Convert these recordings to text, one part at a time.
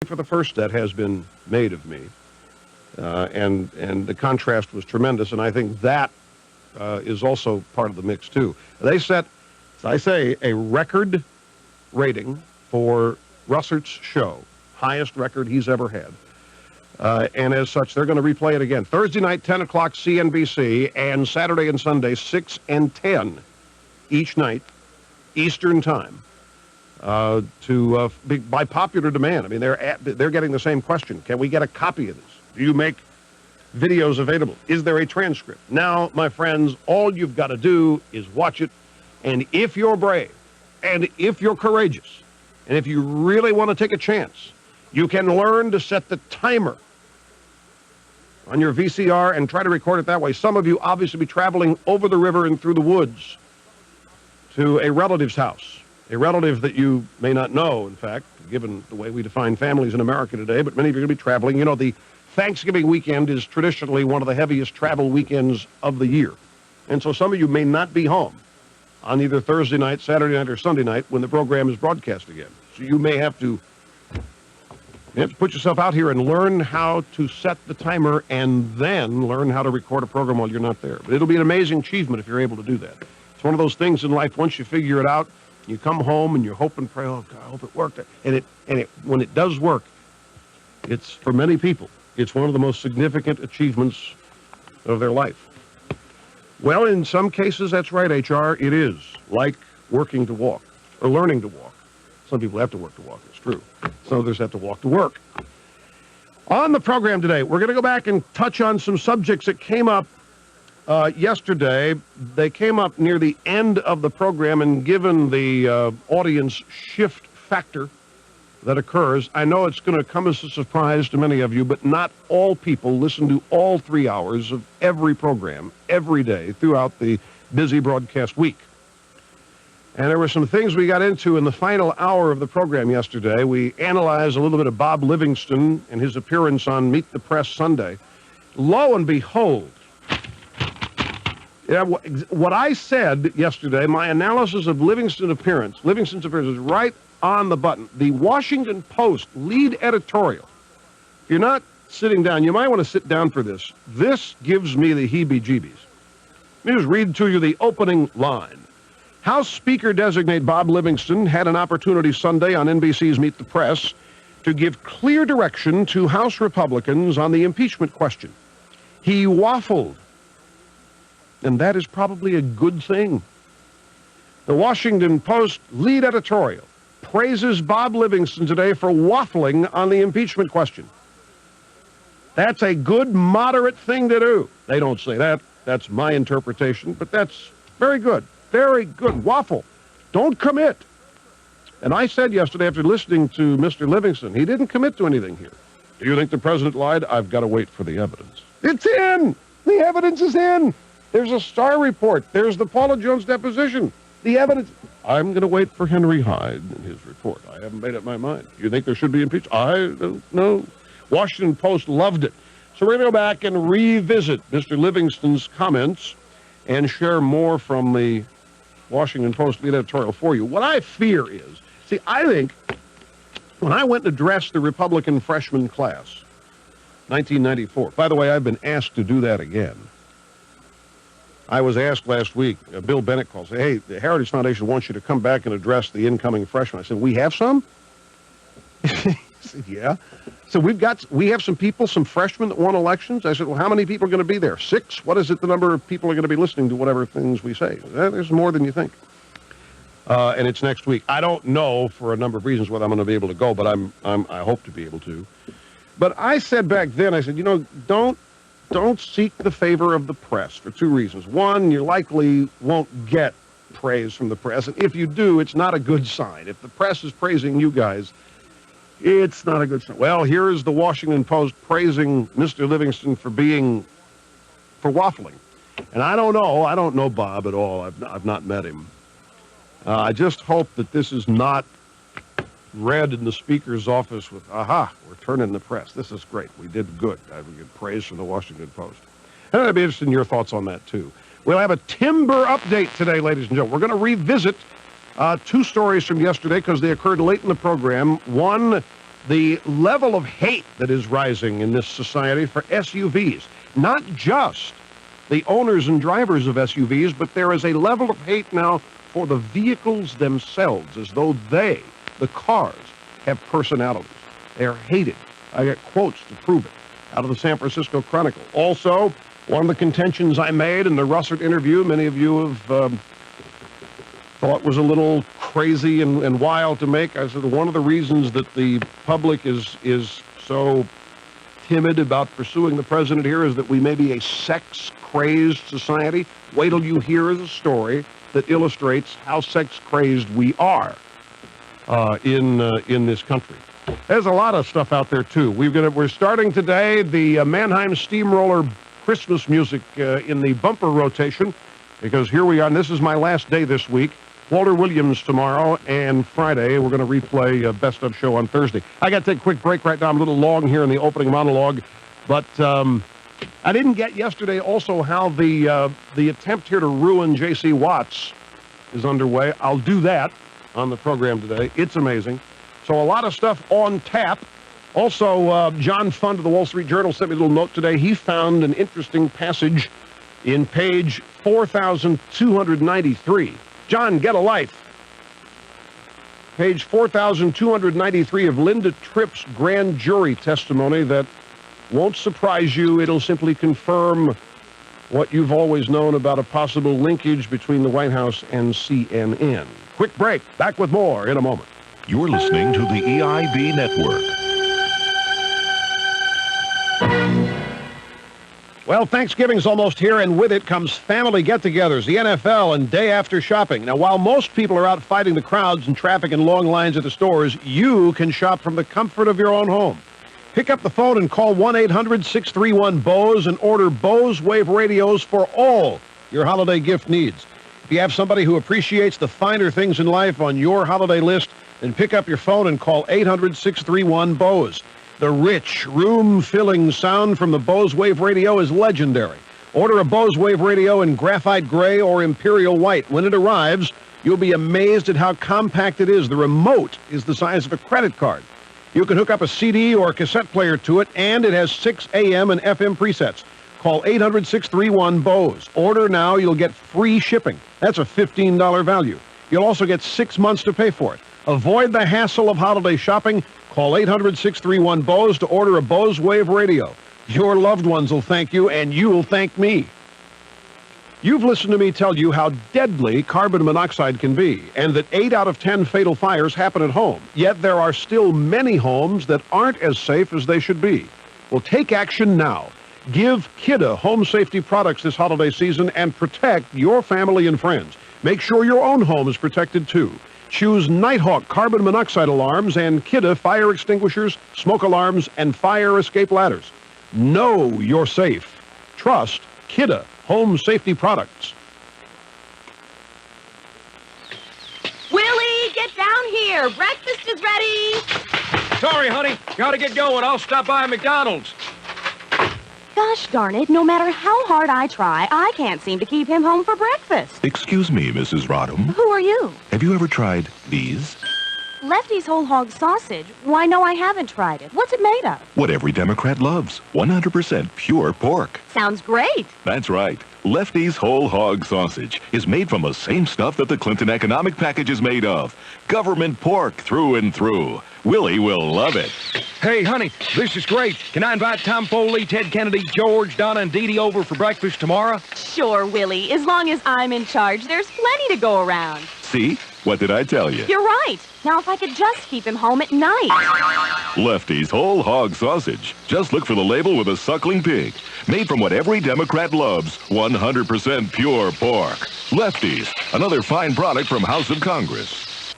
for the first that has been made of me. And the contrast was tremendous, and I think that is also part of the mix, too. They set, as I say, a record rating for Russert's show, highest record he's ever had. And as such, they're going to replay it again. Thursday night, 10 o'clock, CNBC, and Saturday and Sunday, 6 and 10 each night, Eastern Time, by popular demand. I mean, they're getting the same question. Can we get a copy of this? Do you make videos available? Is there a transcript? Now, my friends, all you've got to do is watch it, and if you're brave, and if you're courageous, and if you really want to take a chance, you can learn to set the timer on your VCR and try to record it that way. Some of you obviously be traveling over the river and through the woods to a relative's house, a relative that you may not know, in fact, given the way we define families in America today, but many of you are going to be traveling. You know, the Thanksgiving weekend is traditionally one of the heaviest travel weekends of the year. And so some of you may not be home on either Thursday night, Saturday night, or Sunday night when the program is broadcast again. So you may have to put yourself out here and learn how to set the timer and then learn how to record a program while you're not there. But it'll be an amazing achievement if you're able to do that. It's one of those things in life, once you figure it out, you come home and you hope and pray, oh, God, I hope it worked. And when it does work, it's, for many people, it's one of the most significant achievements of their life. Well, in some cases, that's right, HR, it is like working to walk, or learning to walk. Some people have to work to walk, it's true. Some others have to walk to work. On the program today, we're going to go back and touch on some subjects that came up yesterday. They came up near the end of the program, and given the audience shift factor that occurs, I know it's going to come as a surprise to many of you, but not all people listen to all 3 hours of every program every day throughout the busy broadcast week. And there were some things we got into in the final hour of the program yesterday. We analyzed a little bit of Bob Livingston and his appearance on Meet the Press Sunday. Lo and behold, what I said yesterday, my analysis of Livingston's appearance is right on the button. The Washington Post lead editorial. If you're not sitting down, you might want to sit down for this. This gives me the heebie-jeebies. Let me just read to you the opening line. House Speaker-designate Bob Livingston had an opportunity Sunday on NBC's Meet the Press to give clear direction to House Republicans on the impeachment question. He waffled, and that is probably a good thing. The Washington Post lead editorial praises Bob Livingston today for waffling on the impeachment question. That's a good, moderate thing to do. They don't say that. That's my interpretation, but that's very good. Very good. Waffle. Don't commit. And I said yesterday, after listening to Mr. Livingston, he didn't commit to anything here. Do you think the president lied? I've got to wait for the evidence. It's in. The evidence is in. There's a Star report. There's the Paula Jones deposition. The evidence. I'm going to wait for Henry Hyde and his report. I haven't made up my mind. You think there should be impeachment? I don't know. Washington Post loved it. So we're going to go back and revisit Mr. Livingston's comments and share more from the Washington Post lead editorial for you. What I fear is, see, I think when I went to address the Republican freshman class, 1994, by the way, I've been asked to do that again. I was asked last week, Bill Bennett called, say, hey, the Heritage Foundation wants you to come back and address the incoming freshmen. I said, we have some? He said, yeah. So we have some people, some freshmen that won elections. I said, well, how many people are going to be there? 6? What is it the number of people are going to be listening to whatever things we say? There's more than you think. And it's next week. I don't know for a number of reasons whether I'm going to be able to go, but I hope to be able to. But I said back then, I said, you know, don't seek the favor of the press for 2 reasons. One, you likely won't get praise from the press. And if you do, it's not a good sign. If the press is praising you guys, it's not a good sign. Well, here is the Washington Post praising Mr. Livingston for waffling. And I don't know Bob at all. I've not met him. I just hope that this is not read in the speaker's office with, aha, we're turning the press. This is great. We did good. We get praise from the Washington Post. And I'd be interested in your thoughts on that, too. We'll have a timber update today, ladies and gentlemen. We're going to revisit 2 stories from yesterday because they occurred late in the program. One the level of hate that is rising in this society for SUVs. Not just the owners and drivers of SUVs, but there is a level of hate now for the vehicles themselves, as though they, the cars, have personalities. They are hated. I got quotes to prove it out of the San Francisco Chronicle. Also, one of the contentions I made in the Russert interview, many of you have thought was a little crazy and wild to make. I said one of the reasons that the public is so timid about pursuing the president here is that we may be a sex-crazed society. Wait till you hear the story that illustrates how sex-crazed we are in this country. There's a lot of stuff out there, too. We're starting today the Mannheim Steamroller Christmas music in the bumper rotation, because here we are, and this is my last day this week. Walter Williams tomorrow, and Friday we're going to replay Best of Show on Thursday. I got to take a quick break right now. I'm a little long here in the opening monologue, but I didn't get yesterday also how the attempt here to ruin J.C. Watts is underway. I'll do that on the program today. It's amazing. So a lot of stuff on tap. Also, John Fund of the Wall Street Journal sent me a little note today. He found an interesting passage in page 4,293. John, get a life. Page 4,293 of Linda Tripp's grand jury testimony that won't surprise you. It'll simply confirm what you've always known about a possible linkage between the White House and CNN. Quick break. Back with more in a moment. You're listening to the EIB Network. Well, Thanksgiving's almost here, and with it comes family get-togethers, the NFL, and day after shopping. Now, while most people are out fighting the crowds and traffic and long lines at the stores, you can shop from the comfort of your own home. Pick up the phone and call 1-800-631-BOZE and order Bose Wave radios for all your holiday gift needs. If you have somebody who appreciates the finer things in life on your holiday list, then pick up your phone and call 800-631-BOZE. The rich, room-filling sound from the Bose Wave radio is legendary. Order a Bose Wave radio in graphite gray or imperial white. When it arrives, you'll be amazed at how compact it is. The remote is the size of a credit card. You can hook up a CD or a cassette player to it, and it has 6 AM and FM presets. Call 800-631-BOZE. Order now, you'll get free shipping. That's a $15 value. You'll also get 6 months to pay for it. Avoid the hassle of holiday shopping. Call 800-631-BOZE to order a Bose Wave radio. Your loved ones will thank you, and you'll thank me. You've listened to me tell you how deadly carbon monoxide can be, and that 8 out of 10 fatal fires happen at home. Yet there are still many homes that aren't as safe as they should be. Well, take action now. Give Kidde home safety products this holiday season and protect your family and friends. Make sure your own home is protected, too. Choose Nighthawk carbon monoxide alarms and Kidde fire extinguishers, smoke alarms, and fire escape ladders. Know you're safe. Trust Kidde home safety products. Willie, get down here. Breakfast is ready. Sorry, honey. Gotta get going. I'll stop by McDonald's. Gosh darn it, no matter how hard I try, I can't seem to keep him home for breakfast. Excuse me, Mrs. Rodham. Who are you? Have you ever tried these? Lefty's whole hog sausage. Why, no, I haven't tried it. What's it made of? What every Democrat loves. 100% pure pork. Sounds great. That's right. Lefty's whole hog sausage is made from the same stuff that the Clinton economic package is made of. Government pork through and through. Willie will love it. Hey, honey, this is great. Can I invite Tom Foley, Ted Kennedy, George, Donna, and Dee Dee over for breakfast tomorrow? Sure, Willie. As long as I'm in charge, there's plenty to go around. See? What did I tell you? You're right. Now, if I could just keep him home at night. Lefty's whole hog sausage. Just look for the label with a suckling pig. Made from what every Democrat loves, 100% pure pork. Lefty's, another fine product from House of Congress.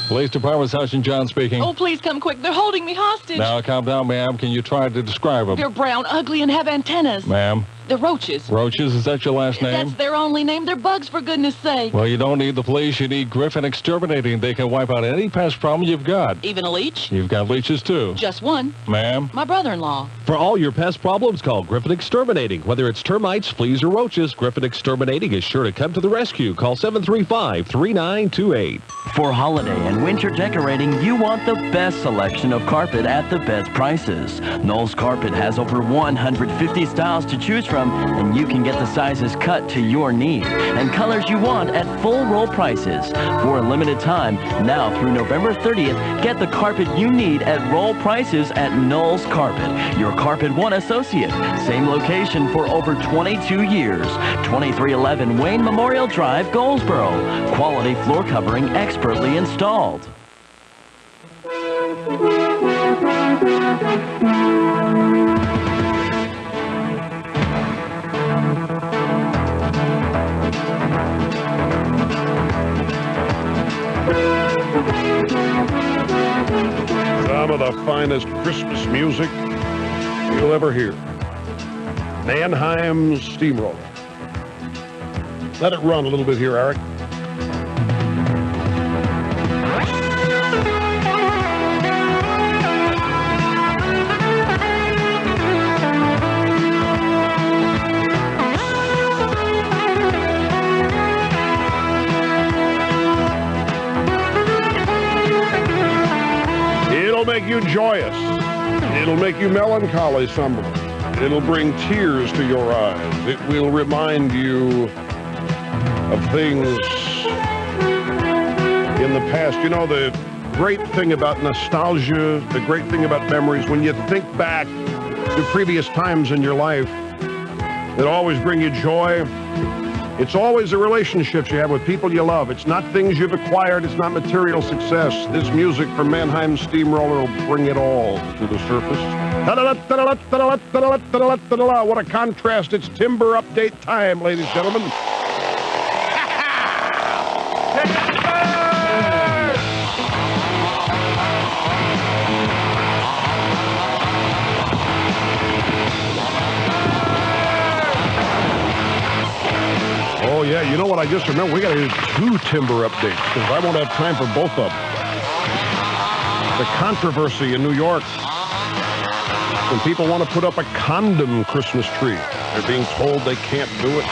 Police Department, Sergeant John speaking. Oh, please come quick. They're holding me hostage. Now, calm down, ma'am. Can you try to describe them? They're brown, ugly, and have antennas. Ma'am? The roaches. Roaches, is that your last name? That's their only name. They're bugs, for goodness sake. Well, you don't need the police. You need Griffin Exterminating. They can wipe out any pest problem you've got. Even a leech? You've got leeches, too. Just one. Ma'am? My brother-in-law. For all your pest problems, call Griffin Exterminating. Whether it's termites, fleas, or roaches, Griffin Exterminating is sure to come to the rescue. Call 735-3928. For holiday and winter decorating, you want the best selection of carpet at the best prices. Knowles Carpet has over 150 styles to choose from, and you can get the sizes cut to your need and colors you want at full roll prices. For a limited time, now through November 30th, get the carpet you need at roll prices at Knowles Carpet, your Carpet One associate. Same location for over 22 years. 2311 Wayne Memorial Drive, Goldsboro. Quality floor covering expertly installed. Some of the finest Christmas music you'll ever hear. Mannheim Steamroller. Let it run a little bit here, Eric. It'll make you joyous. It'll make you melancholy somewhere. It'll bring tears to your eyes. It will remind you of things in the past. You know, the great thing about nostalgia, the great thing about memories, when you think back to previous times in your life that always bring you joy, it's always the relationships you have with people you love. It's not things you've acquired. It's not material success. This music from Mannheim Steamroller will bring it all to the surface. What a contrast. It's timber update time, ladies and gentlemen. Oh, yeah, you know what I just remembered? We got to do 2 timber updates because I won't have time for both of them. The controversy in New York when people want to put up a condom Christmas tree. They're being told they can't do it.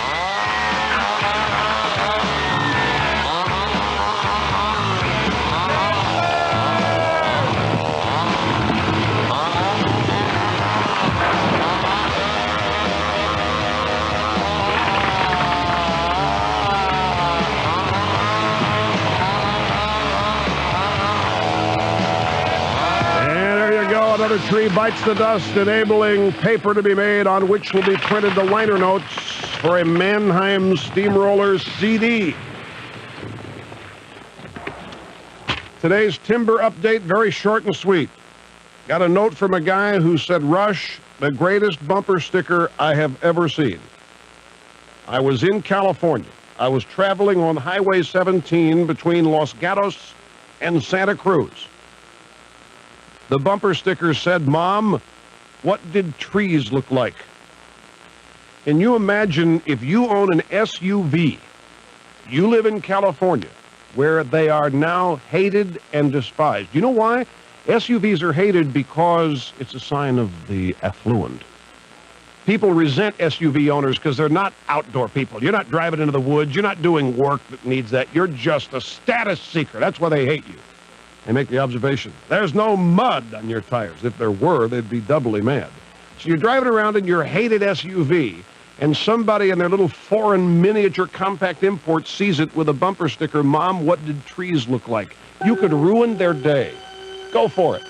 Another tree bites the dust, enabling paper to be made on which will be printed the liner notes for a Mannheim Steamroller CD. Today's timber update, very short and sweet. Got a note from a guy who said, Rush, the greatest bumper sticker I have ever seen. I was in California. I was traveling on Highway 17 between Los Gatos and Santa Cruz. The bumper sticker said, Mom, what did trees look like? Can you imagine if you own an SUV, you live in California, where they are now hated and despised. You know why? SUVs are hated because it's a sign of the affluent. People resent SUV owners because they're not outdoor people. You're not driving into the woods. You're not doing work that needs that. You're just a status seeker. That's why they hate you. They make the observation, there's no mud on your tires. If there were, they'd be doubly mad. So you're driving around in your hated SUV, and somebody in their little foreign miniature compact import sees it with a bumper sticker, Mom, what did trees look like? You could ruin their day. Go for it.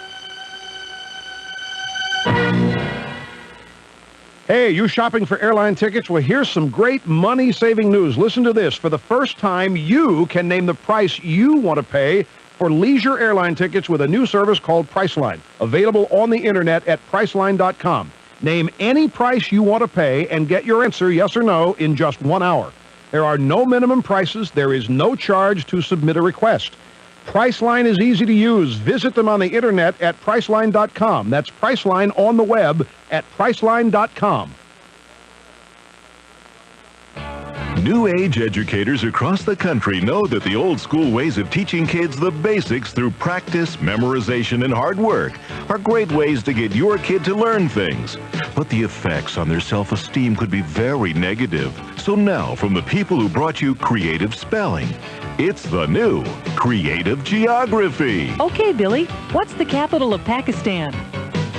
Hey, you shopping for airline tickets? Well, here's some great money-saving news. Listen to this. For the first time, you can name the price you want to pay for leisure airline tickets with a new service called Priceline, available on the internet at Priceline.com. Name any price you want to pay and get your answer, yes or no, in just 1 hour. There are no minimum prices. There is no charge to submit a request. Priceline is easy to use. Visit them on the internet at Priceline.com. That's Priceline on the web at Priceline.com. New age educators across the country know that the old school ways of teaching kids the basics through practice, memorization, and hard work are great ways to get your kid to learn things. But the effects on their self-esteem could be very negative. So now, from the people who brought you Creative Spelling, it's the new Creative Geography. Okay, Billy, what's the capital of Pakistan?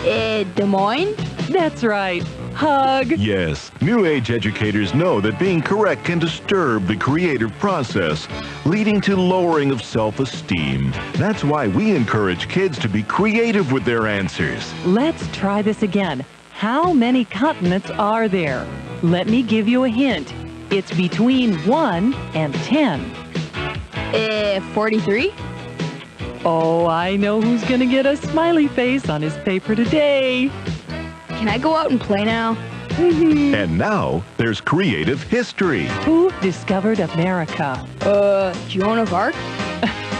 Des Moines? That's right. Hug. Yes, New Age educators know that being correct can disturb the creative process, leading to lowering of self-esteem. That's why we encourage kids to be creative with their answers. Let's try this again. How many continents are there? Let me give you a hint. It's between 1 and 10. 43? Oh, I know who's gonna get a smiley face on his paper today. Can I go out and play now? And now, there's creative history. Who discovered America? Joan of Arc?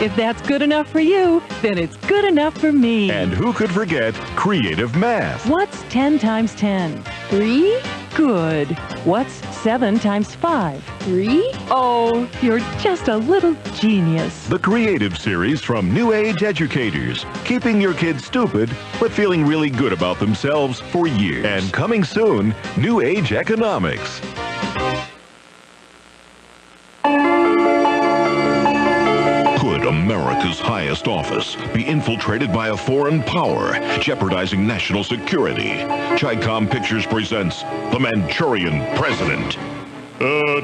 If that's good enough for you, then it's good enough for me. And who could forget creative math? What's 10 times 10? 3? Good. What's 7 times 5? 3? Oh, you're just a little genius. The Creative Series from New Age educators, keeping your kids stupid, but feeling really good about themselves for years. And coming soon, New Age Economics. Could America's highest office be infiltrated by a foreign power, jeopardizing national security? Chi-Com Pictures presents The Manchurian President.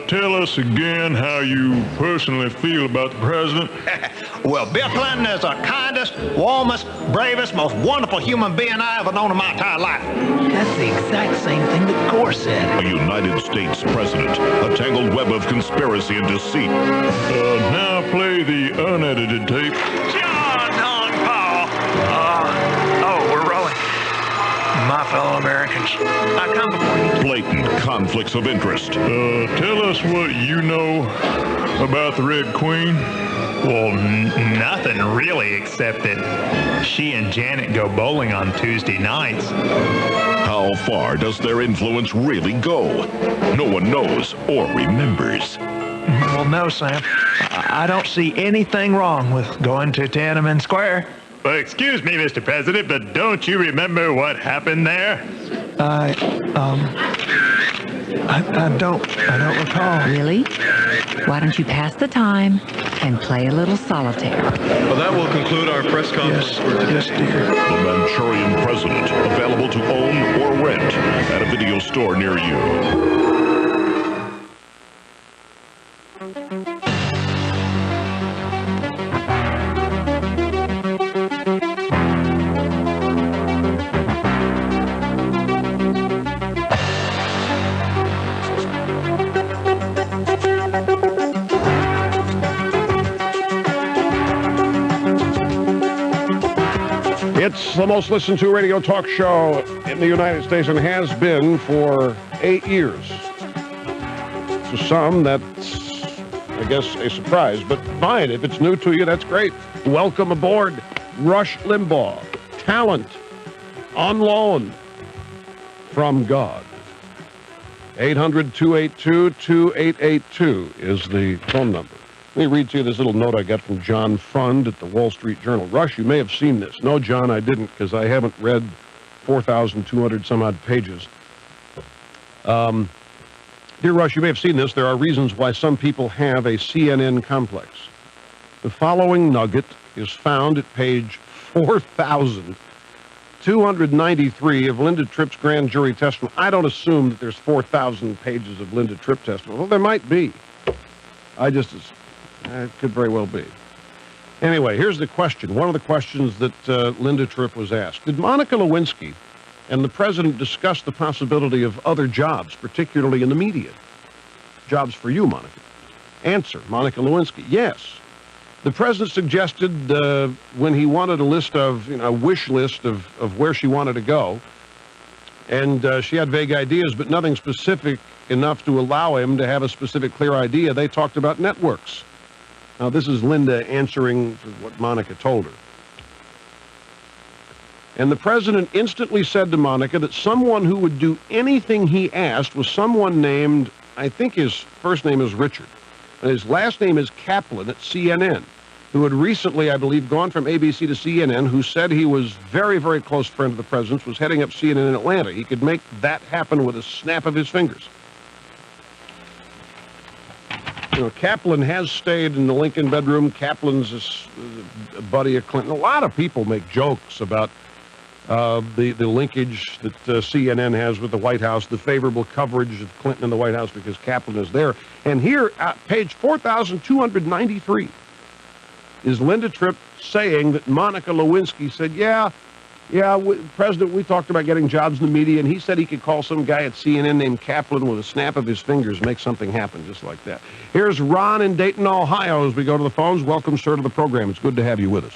Tell us again how you personally feel about the president. Well, Bill Clinton is the kindest, warmest, bravest, most wonderful human being I ever known in my entire life. That's the exact same thing that Gore said. A United States president, a tangled web of conspiracy and deceit. Now play the unedited tape. John Paul. Oh, we're rolling. My fellow Americans, I come before you. Blatant conflicts of interest. Tell us what you know about the Red Queen. Well, nothing really, except that she and Janet go bowling on Tuesday nights. How far does their influence really go? No one knows or remembers. Well, no, Sam. I don't see anything wrong with going to Tiananmen Square. Well, excuse me, Mr. President, but don't you remember what happened there? I don't recall. Really? Why don't you pass the time and play a little solitaire? Well, that will conclude our press conference for today. Yes, dear. The Manchurian President, available to own or rent at a video store near you. It's the most listened to radio talk show in the United States and has been for 8 years. To some, that's, I guess, a surprise. But fine, if it's new to you, that's great. Welcome aboard. Rush Limbaugh. Talent on loan from God. 800-282-2882 is the phone number. Let me read to you this little note I got from John Fund at the Wall Street Journal. Rush, you may have seen this. No, John, I didn't, because I haven't read 4,200 some odd pages. Dear Rush, you may have seen this. There are reasons why some people have a CNN complex. The following nugget is found at page 4,293 of Linda Tripp's grand jury testimony. I don't assume that there's 4,000 pages of Linda Tripp testimony. Well, there might be. It could very well be. Anyway, here's the question. One of the questions that Linda Tripp was asked. Did Monica Lewinsky and the president discuss the possibility of other jobs, particularly in the media? Jobs for you, Monica. Answer, Monica Lewinsky, yes. The president suggested when he wanted a list of, a wish list of where she wanted to go, and she had vague ideas, but nothing specific enough to allow him to have a specific, clear idea. They talked about networks. Now, this is Linda answering for what Monica told her. And the president instantly said to Monica that someone who would do anything he asked was someone named I think his first name is Richard, and his last name is Kaplan at CNN, who had recently, I believe, gone from ABC to CNN, who said he was very, very close friend of the president's, was heading up CNN in Atlanta. He could make that happen with a snap of his fingers. You know, Kaplan has stayed in the Lincoln bedroom. Kaplan's a buddy of Clinton. A lot of people make jokes about the linkage that CNN has with the White House, the favorable coverage of Clinton in the White House because Kaplan is there. And here, page 4,293, is Linda Tripp saying that Monica Lewinsky said, President, we talked about getting jobs in the media, and he said he could call some guy at CNN named Kaplan with a snap of his fingers, make something happen just like that. Here's Ron in Dayton, Ohio, as we go to the phones. Welcome, sir, to the program. It's good to have you with us.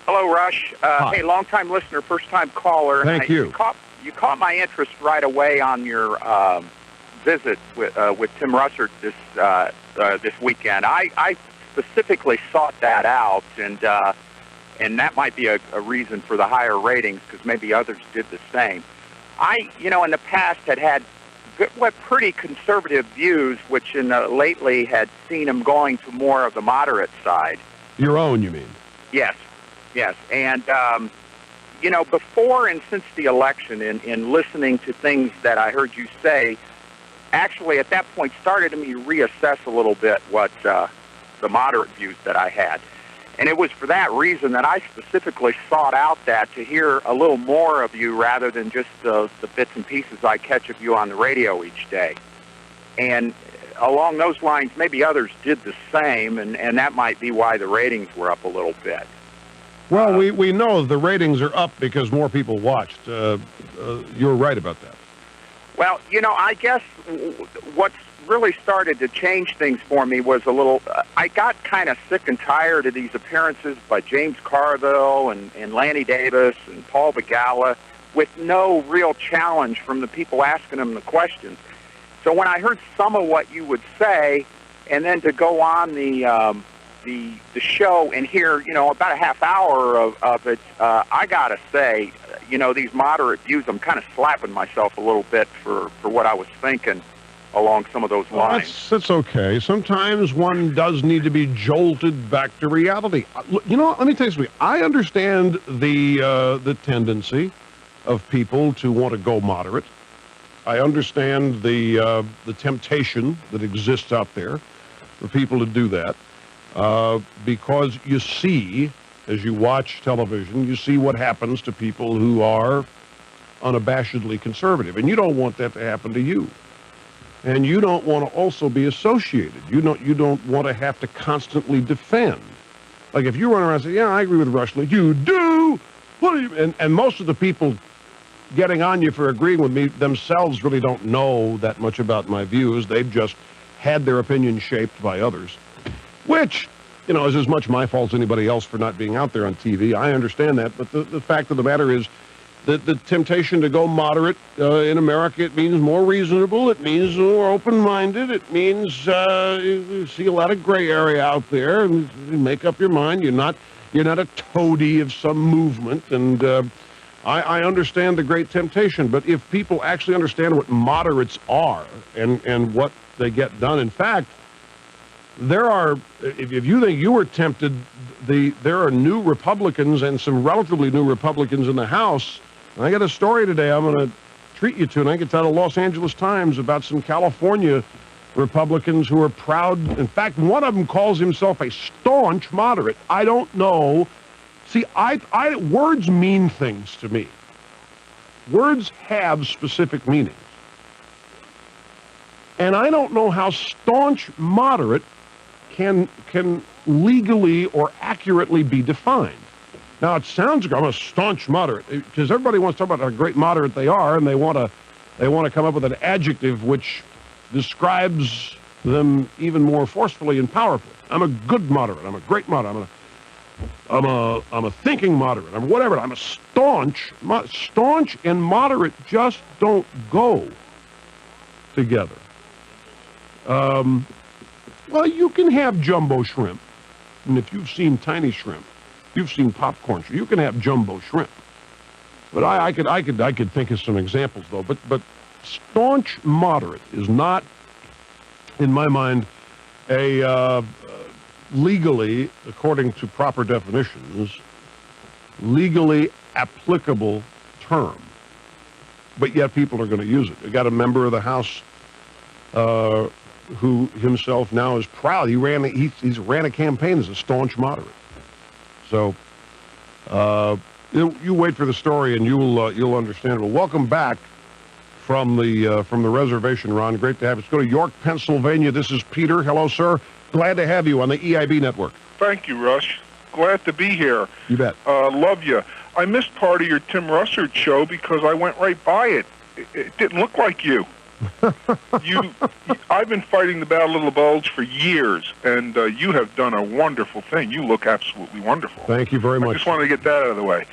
Hello, Rush. Hey, long-time listener, first-time caller. Thank you. You caught my interest right away on your visit with Tim Russert this weekend. I specifically sought that out, and that might be a reason for the higher ratings, because maybe others did the same. I, in the past had pretty conservative views, which lately had seen him going to more of the moderate side. Your own, you mean? Yes. And, before and since the election, in listening to things that I heard you say, actually at that point started me to reassess a little bit what the moderate views that I had. And it was for that reason that I specifically sought out that to hear a little more of you rather than just the bits and pieces I catch of you on the radio each day. And along those lines, maybe others did the same, and that might be why the ratings were up a little bit. Well, we know the ratings are up because more people watched. You're right about that. Well, I guess what's really started to change things for me was I got kind of sick and tired of these appearances by James Carville and Lanny Davis and Paul Begala with no real challenge from the people asking them the questions. So when I heard some of what you would say, and then to go on the show and hear, about a half hour of it, I gotta say, these moderate views, I'm kind of slapping myself a little bit for what I was thinking along some of those lines. That's okay. Sometimes one does need to be jolted back to reality. Let me tell you something. I understand the tendency of people to want to go moderate. I understand the temptation that exists out there for people to do that. Because you see, as you watch television, you see what happens to people who are unabashedly conservative, and you don't want that to happen to you. And you don't want to also be associated. You don't want to have to constantly defend. Like if you run around and say, yeah, I agree with Rush Limbaugh, you do? What do you? And most of the people getting on you for agreeing with me themselves really don't know that much about my views. They've just had their opinion shaped by others. Which, is as much my fault as anybody else for not being out there on TV. I understand that, but the fact of the matter is that the temptation to go moderate in America, it means more reasonable, it means more open-minded, it means you see a lot of gray area out there, and you make up your mind. You're not a toady of some movement, and I understand the great temptation, but if people actually understand what moderates are and what they get done, in fact, there are, if you think you were tempted, there are new Republicans and some relatively new Republicans in the House. And I got a story today I'm going to treat you to, and I think it's out of Los Angeles Times, about some California Republicans who are proud. In fact, one of them calls himself a staunch moderate. I don't know. See, words mean things to me. Words have specific meanings. And I don't know how staunch moderate can legally or accurately be defined. Now, it sounds like I'm a staunch moderate, because everybody wants to talk about how great moderate they are, and they want to come up with an adjective which describes them even more forcefully and powerfully. I'm a good moderate. I'm a great moderate. I'm a thinking moderate. I'm whatever. I'm a staunch. Staunch and moderate just don't go together. Well, you can have jumbo shrimp, and if you've seen tiny shrimp, you've seen popcorn shrimp. You can have jumbo shrimp. But I could think of some examples though. But staunch moderate is not in my mind, a legally, according to proper definitions, legally applicable term. But yet people are going to use it. We got a member of the House who himself now is proud. He's ran a campaign as a staunch moderate. So you wait for the story and you'll understand it. Well, welcome back from the reservation, Ron. Great to have you. Let's go to York, Pennsylvania. This is Peter. Hello, sir. Glad to have you on the EIB network. Thank you, Rush. Glad to be here. You bet. Love you. I missed part of your Tim Russert show because I went right by it. It didn't look like you. I've been fighting the Battle of the Bulge for years, and you have done a wonderful thing. You look absolutely wonderful. Thank you very much. I just wanted to get that out of the way.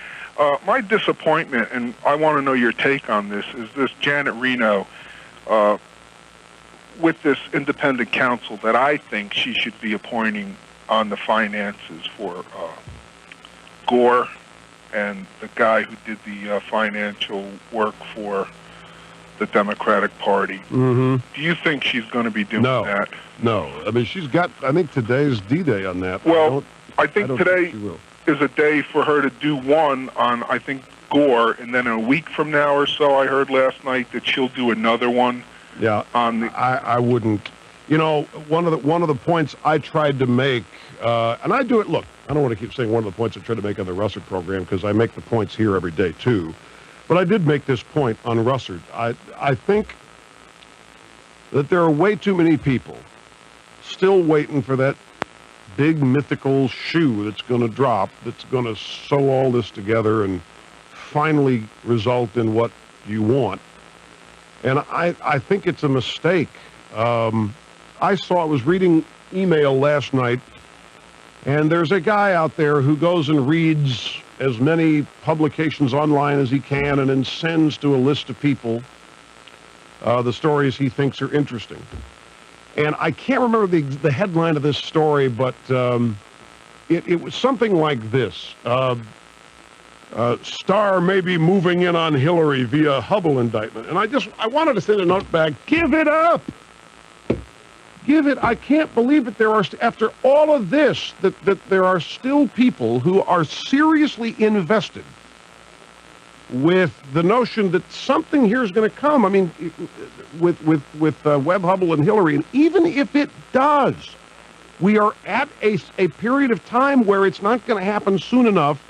My disappointment, and I want to know your take on this, is this Janet Reno with this independent counsel that I think she should be appointing on the finances for Gore and the guy who did the financial work for the Democratic Party. Mm-hmm. Do you think she's going to be doing that? No. I mean, she's got, I think today's D-Day on that. Well, I think today is a day for her to do one on, I think, Gore, and then a week from now or so, I heard last night that she'll do another one. Yeah, on the. I wouldn't. You know, one of the points I tried to make, and I do it. Look, I don't want to keep saying one of the points I tried to make on the Russert program because I make the points here every day too. But I did make this point on Russert. I think that there are way too many people still waiting for that big mythical shoe that's going to drop, that's going to sew all this together and finally result in what you want. And I think it's a mistake. I was reading email last night, and there's a guy out there who goes and reads as many publications online as he can and then sends to a list of people the stories he thinks are interesting. And I can't remember the headline of this story, but it was something like this. Starr may be moving in on Hillary via Hubble indictment. And I wanted to send a note back, give it up. Give it. I can't believe that there are, after all of this, that there are still people who are seriously invested with the notion that something here is going to come. I mean, with Webb, Hubble, and Hillary, and even if it does, we are at a period of time where it's not going to happen soon enough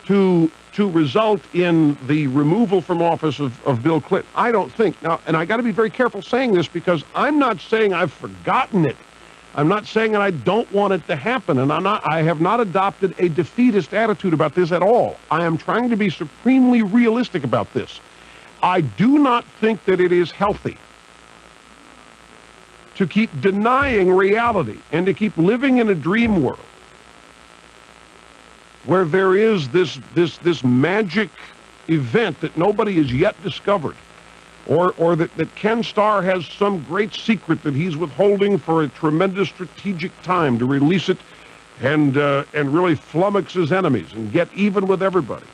to result in the removal from office of Bill Clinton. I don't think. Now, and I got to be very careful saying this because I'm not saying I've forgotten it. I'm not saying that I don't want it to happen, and I have not adopted a defeatist attitude about this at all. I am trying to be supremely realistic about this. I do not think that it is healthy to keep denying reality and to keep living in a dream world where there is this magic event that nobody has yet discovered, or that Ken Starr has some great secret that he's withholding for a tremendous strategic time to release it and really flummox his enemies and get even with everybody.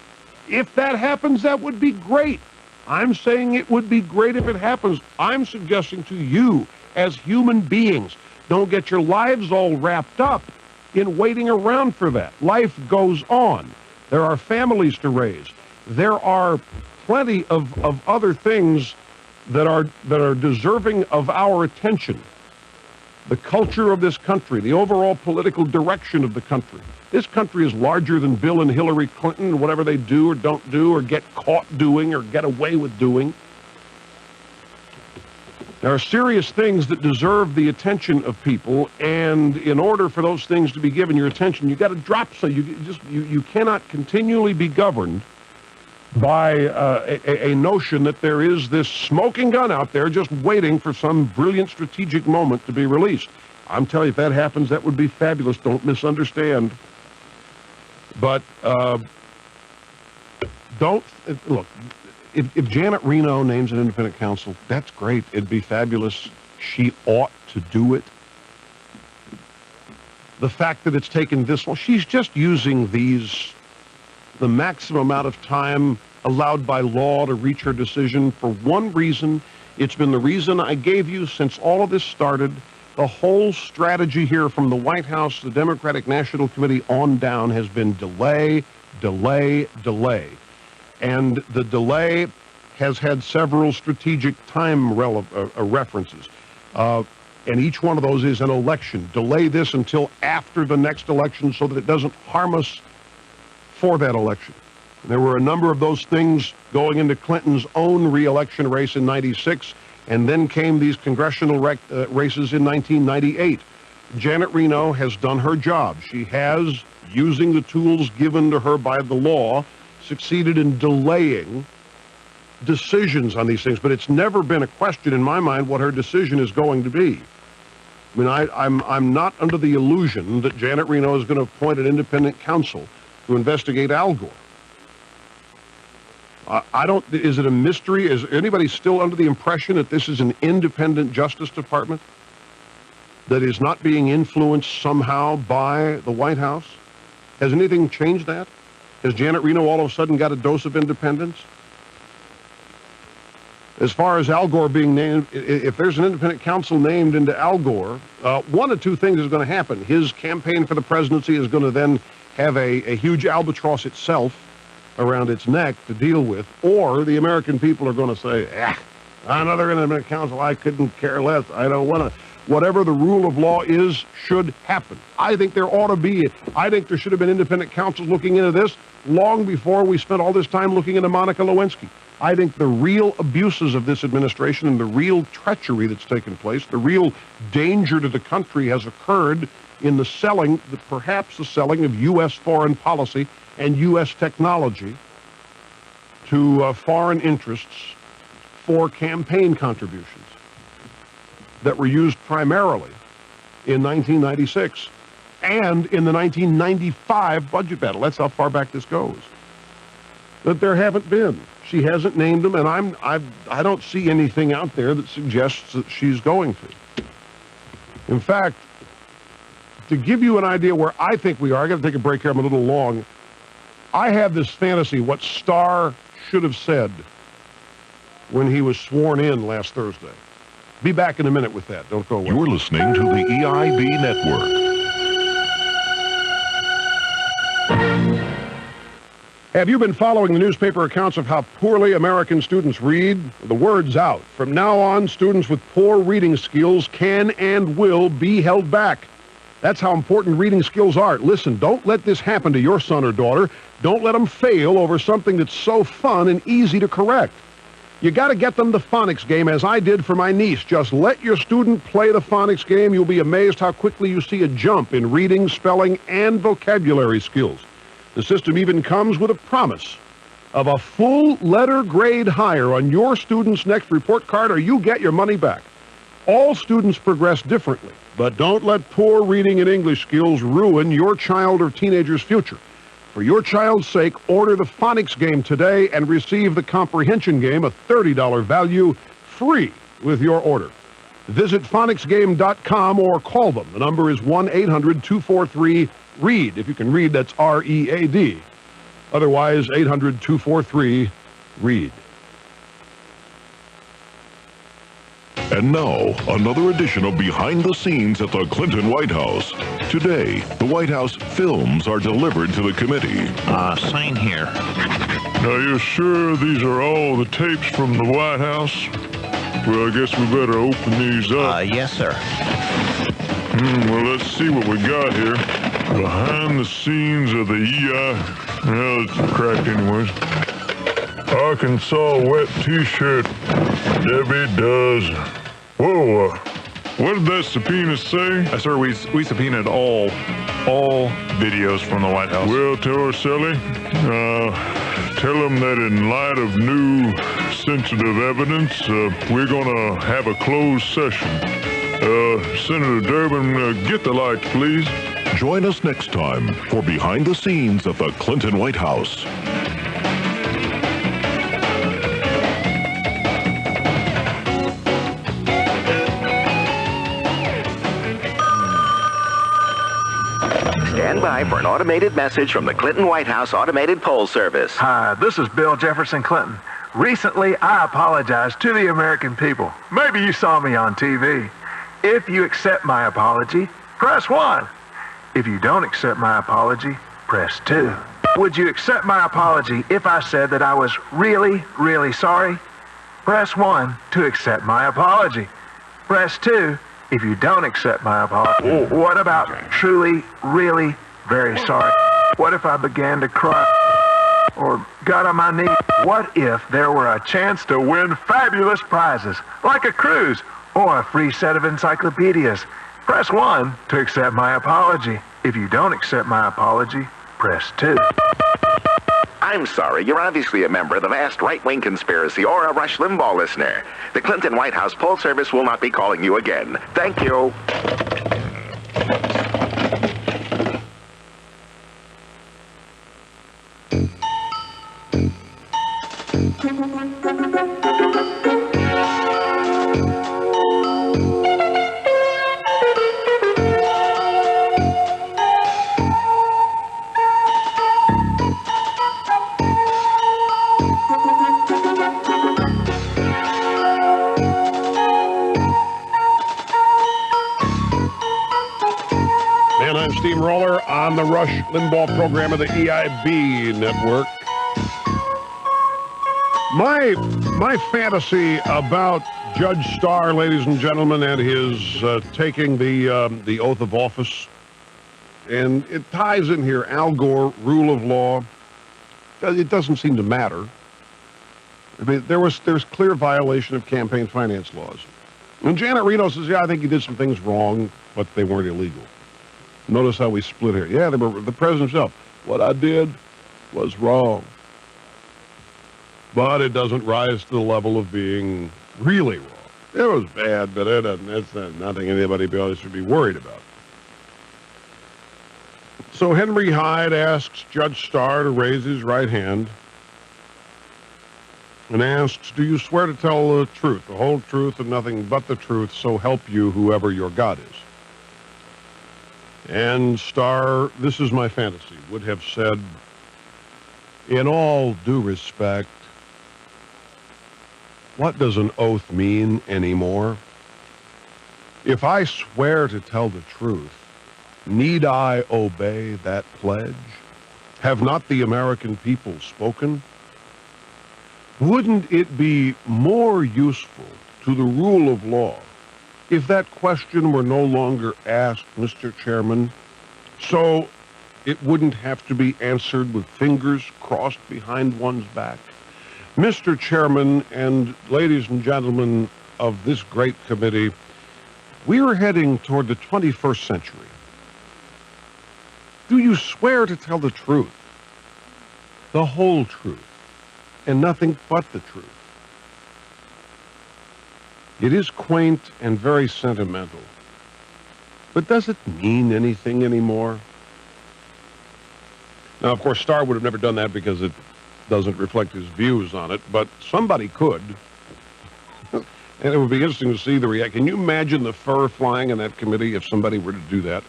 If that happens, that would be great. I'm saying it would be great if it happens. I'm suggesting to you, as human beings, don't get your lives all wrapped up in waiting around for that. Life goes on. There are families to raise. There are plenty of other things that are deserving of our attention. The culture of this country, the overall political direction of the country. This country is larger than Bill and Hillary Clinton, whatever they do or don't do or get caught doing or get away with doing. There are serious things that deserve the attention of people, and in order for those things to be given your attention, you got to drop. So you cannot continually be governed by a notion that there is this smoking gun out there just waiting for some brilliant strategic moment to be released. I'm telling you, if that happens, that would be fabulous. Don't misunderstand. But don't look. If Janet Reno names an independent counsel, that's great. It'd be fabulous. She ought to do it. The fact that it's taken this long, she's just using the maximum amount of time allowed by law to reach her decision for one reason. It's been the reason I gave you since all of this started. The whole strategy here from the White House, the Democratic National Committee on down has been delay, delay, delay. And the delay has had several strategic time references. And each one of those is an election. Delay this until after the next election so that it doesn't harm us for that election. And there were a number of those things going into Clinton's own re-election race in 96, and then came these congressional races in 1998. Janet Reno has done her job. She has, using the tools given to her by the law, succeeded in delaying decisions on these things. But it's never been a question in my mind what her decision is going to be. I mean, I'm not under the illusion that Janet Reno is going to appoint an independent counsel to investigate Al Gore. Is it a mystery? Is anybody still under the impression that this is an independent Justice Department that is not being influenced somehow by the White House? Has anything changed that? Has Janet Reno all of a sudden got a dose of independence? As far as Al Gore being named, if there's an independent counsel named into Al Gore, one of two things is going to happen. His campaign for the presidency is going to then have a huge albatross itself around its neck to deal with, or the American people are going to say, another independent counsel, I couldn't care less, I don't want to. Whatever the rule of law is should happen. I think there ought to be, I think there should have been independent counsels looking into this long before we spent all this time looking into Monica Lewinsky. I think the real abuses of this administration and the real treachery that's taken place, the real danger to the country has occurred in the selling, perhaps the selling of U.S. foreign policy and U.S. technology to foreign interests for campaign contributions that were used primarily in 1996 and in the 1995 budget battle. That's how far back this goes. That there haven't been. She hasn't named them, and I don't see anything out there that suggests that she's going to. In fact, to give you an idea where I think we are, I got to take a break here, I'm a little long. I have this fantasy what Starr should have said when he was sworn in last Thursday. Be back in a minute with that. Don't go away. You're listening to the EIB Network. Have you been following the newspaper accounts of how poorly American students read? The word's out. From now on, students with poor reading skills can and will be held back. That's how important reading skills are. Listen, don't let this happen to your son or daughter. Don't let them fail over something that's so fun and easy to correct. You got to get them the phonics game, as I did for my niece. Just let your student play the phonics game. You'll be amazed how quickly you see a jump in reading, spelling, and vocabulary skills. The system even comes with a promise of a full letter grade higher on your student's next report card, or you get your money back. All students progress differently, but don't let poor reading and English skills ruin your child or teenager's future. For your child's sake, order the phonics game today and receive the comprehension game, a $30 value, free with your order. Visit phonicsgame.com or call them. The number is 1-800-243-READ. If you can read, that's R-E-A-D. Otherwise, 800-243-READ. And now, another edition of Behind the Scenes at the Clinton White House. Today, the White House films are delivered to the committee. Sign here. Now, you're sure these are all the tapes from the White House? Well, I guess we better open these up. Yes, sir. Well, let's see what we got here. Behind the scenes of the EI... Well, it's cracked anyways. Arkansas wet T-shirt. Debbie does. Whoa, what did that subpoena say? Sir, we subpoenaed all videos from the White House. Well, Torricelli, tell them that in light of new sensitive evidence, we're going to have a closed session. Senator Durbin, get the lights, please. Join us next time for Behind the Scenes at the Clinton White House. Stand by for an automated message from the Clinton White House Automated Poll Service. Hi, this is Bill Jefferson Clinton. Recently, I apologized to the American people. Maybe you saw me on TV. If you accept my apology, press 1. If you don't accept my apology, press 2. Would you accept my apology if I said that I was really, really sorry? Press 1 to accept my apology. Press 2 if you don't accept my apology. What about truly, really, very sorry? What if I began to cry or got on my knees? What if there were a chance to win fabulous prizes, like a cruise or a free set of encyclopedias? Press 1 to accept my apology. If you don't accept my apology, press 2. I'm sorry, you're obviously a member of the vast right-wing conspiracy or a Rush Limbaugh listener. The Clinton White House poll service will not be calling you again. Thank you. And I'm Steamroller on the Rush Limbaugh program of the EIB network. My fantasy about Judge Starr, ladies and gentlemen, and his taking the oath of office, and it ties in here, Al Gore, rule of law. It doesn't seem to matter. I mean, there's clear violation of campaign finance laws. And Janet Reno says, yeah, I think he did some things wrong, but they weren't illegal. Notice how we split here. Yeah, they were the president himself. What I did was wrong. But it doesn't rise to the level of being really wrong. It was bad, but that's nothing anybody else should be worried about. So Henry Hyde asks Judge Starr to raise his right hand and asks, do you swear to tell the truth, the whole truth, and nothing but the truth, so help you whoever your God is? And Starr, this is my fantasy, would have said, in all due respect, what does an oath mean anymore? If I swear to tell the truth, need I obey that pledge? Have not the American people spoken? Wouldn't it be more useful to the rule of law if that question were no longer asked, Mr. Chairman, so it wouldn't have to be answered with fingers crossed behind one's back? Mr. Chairman and ladies and gentlemen of this great committee, we are heading toward the 21st century. Do you swear to tell the truth, the whole truth, and nothing but the truth? It is quaint and very sentimental, but does it mean anything anymore? Now, of course, Starr would have never done that because it doesn't reflect his views on it, but somebody could. And it would be interesting to see the reaction. Can you imagine the fur flying in that committee if somebody were to do that?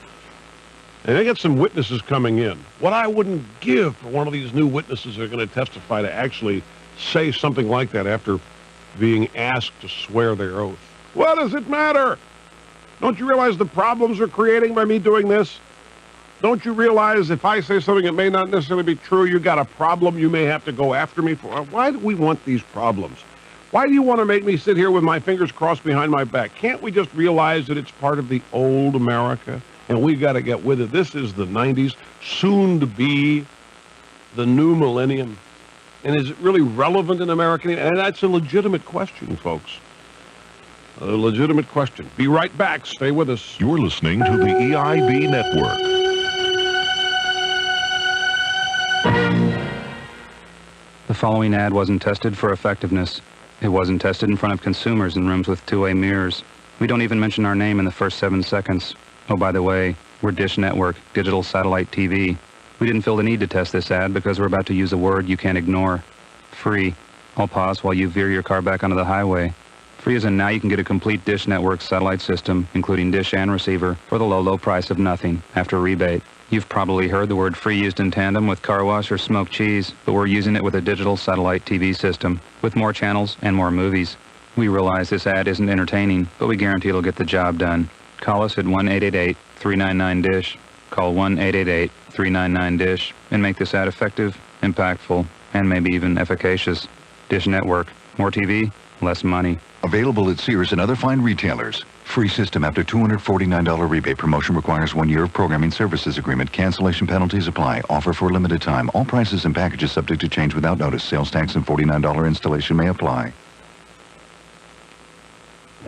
And they got some witnesses coming in. What I wouldn't give for one of these new witnesses that are going to testify to actually say something like that after being asked to swear their oath. What does it matter? Don't you realize the problems we're creating by me doing this? Don't you realize if I say something that may not necessarily be true, you got a problem you may have to go after me for? Why do we want these problems? Why do you want to make me sit here with my fingers crossed behind my back? Can't we just realize that it's part of the old America and we got to get with it? This is the 90s, soon to be the new millennium. And is it really relevant in American? And that's a legitimate question, folks. A legitimate question. Be right back. Stay with us. You're listening to the EIB Network. The following ad wasn't tested for effectiveness. It wasn't tested in front of consumers in rooms with two-way mirrors. We don't even mention our name in the first 7 seconds. Oh, by the way, we're Dish Network, digital satellite TV. We didn't feel the need to test this ad because we're about to use a word you can't ignore. Free. I'll pause while you veer your car back onto the highway. Free as in now you can get a complete Dish Network satellite system, including dish and receiver, for the low, low price of nothing, after rebate. You've probably heard the word free used in tandem with car wash or smoked cheese, but we're using it with a digital satellite TV system, with more channels and more movies. We realize this ad isn't entertaining, but we guarantee it'll get the job done. Call us at 1-888-399-DISH. Call 1-888-399-DISH and make this ad effective, impactful, and maybe even efficacious. Dish Network. More TV, less money. Available at Sears and other fine retailers. Free system after $249 rebate. Promotion requires 1 year of programming services agreement. Cancellation penalties apply. Offer for a limited time. All prices and packages subject to change without notice. Sales tax and $49 installation may apply.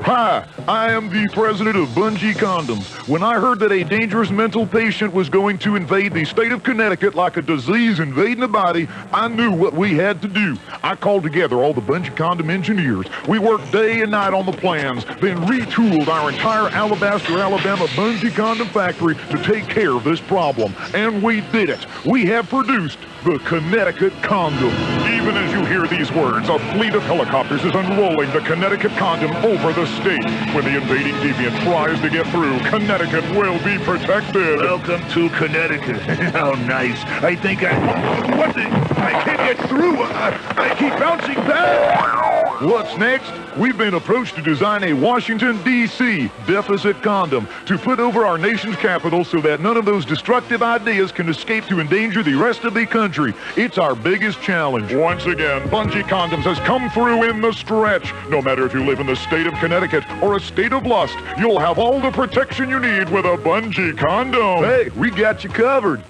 Hi, I am the president of Bungee Condoms. When I heard that a dangerous mental patient was going to invade the state of Connecticut like a disease invading the body, I knew what we had to do. I called together all the Bungee Condom engineers. We worked day and night on the plans, then retooled our entire Alabaster, Alabama Bungee Condom factory to take care of this problem. And we did it. We have produced the Connecticut Condom. Even as you hear these words, a fleet of helicopters is unrolling the Connecticut Condom over the state. When the invading deviant tries to get through, Connecticut will be protected. Welcome to Connecticut. How nice. I think I can't get through. I keep bouncing back. What's next? We've been approached to design a Washington, D.C. deficit condom to put over our nation's capital so that none of those destructive ideas can escape to endanger the rest of the country. It's our biggest challenge. Once again, Bungee Condoms has come through in the stretch. No matter if you live in the state of Connecticut or a state of lust, you'll have all the protection you need with a Bungee Condom. Hey, we got you covered.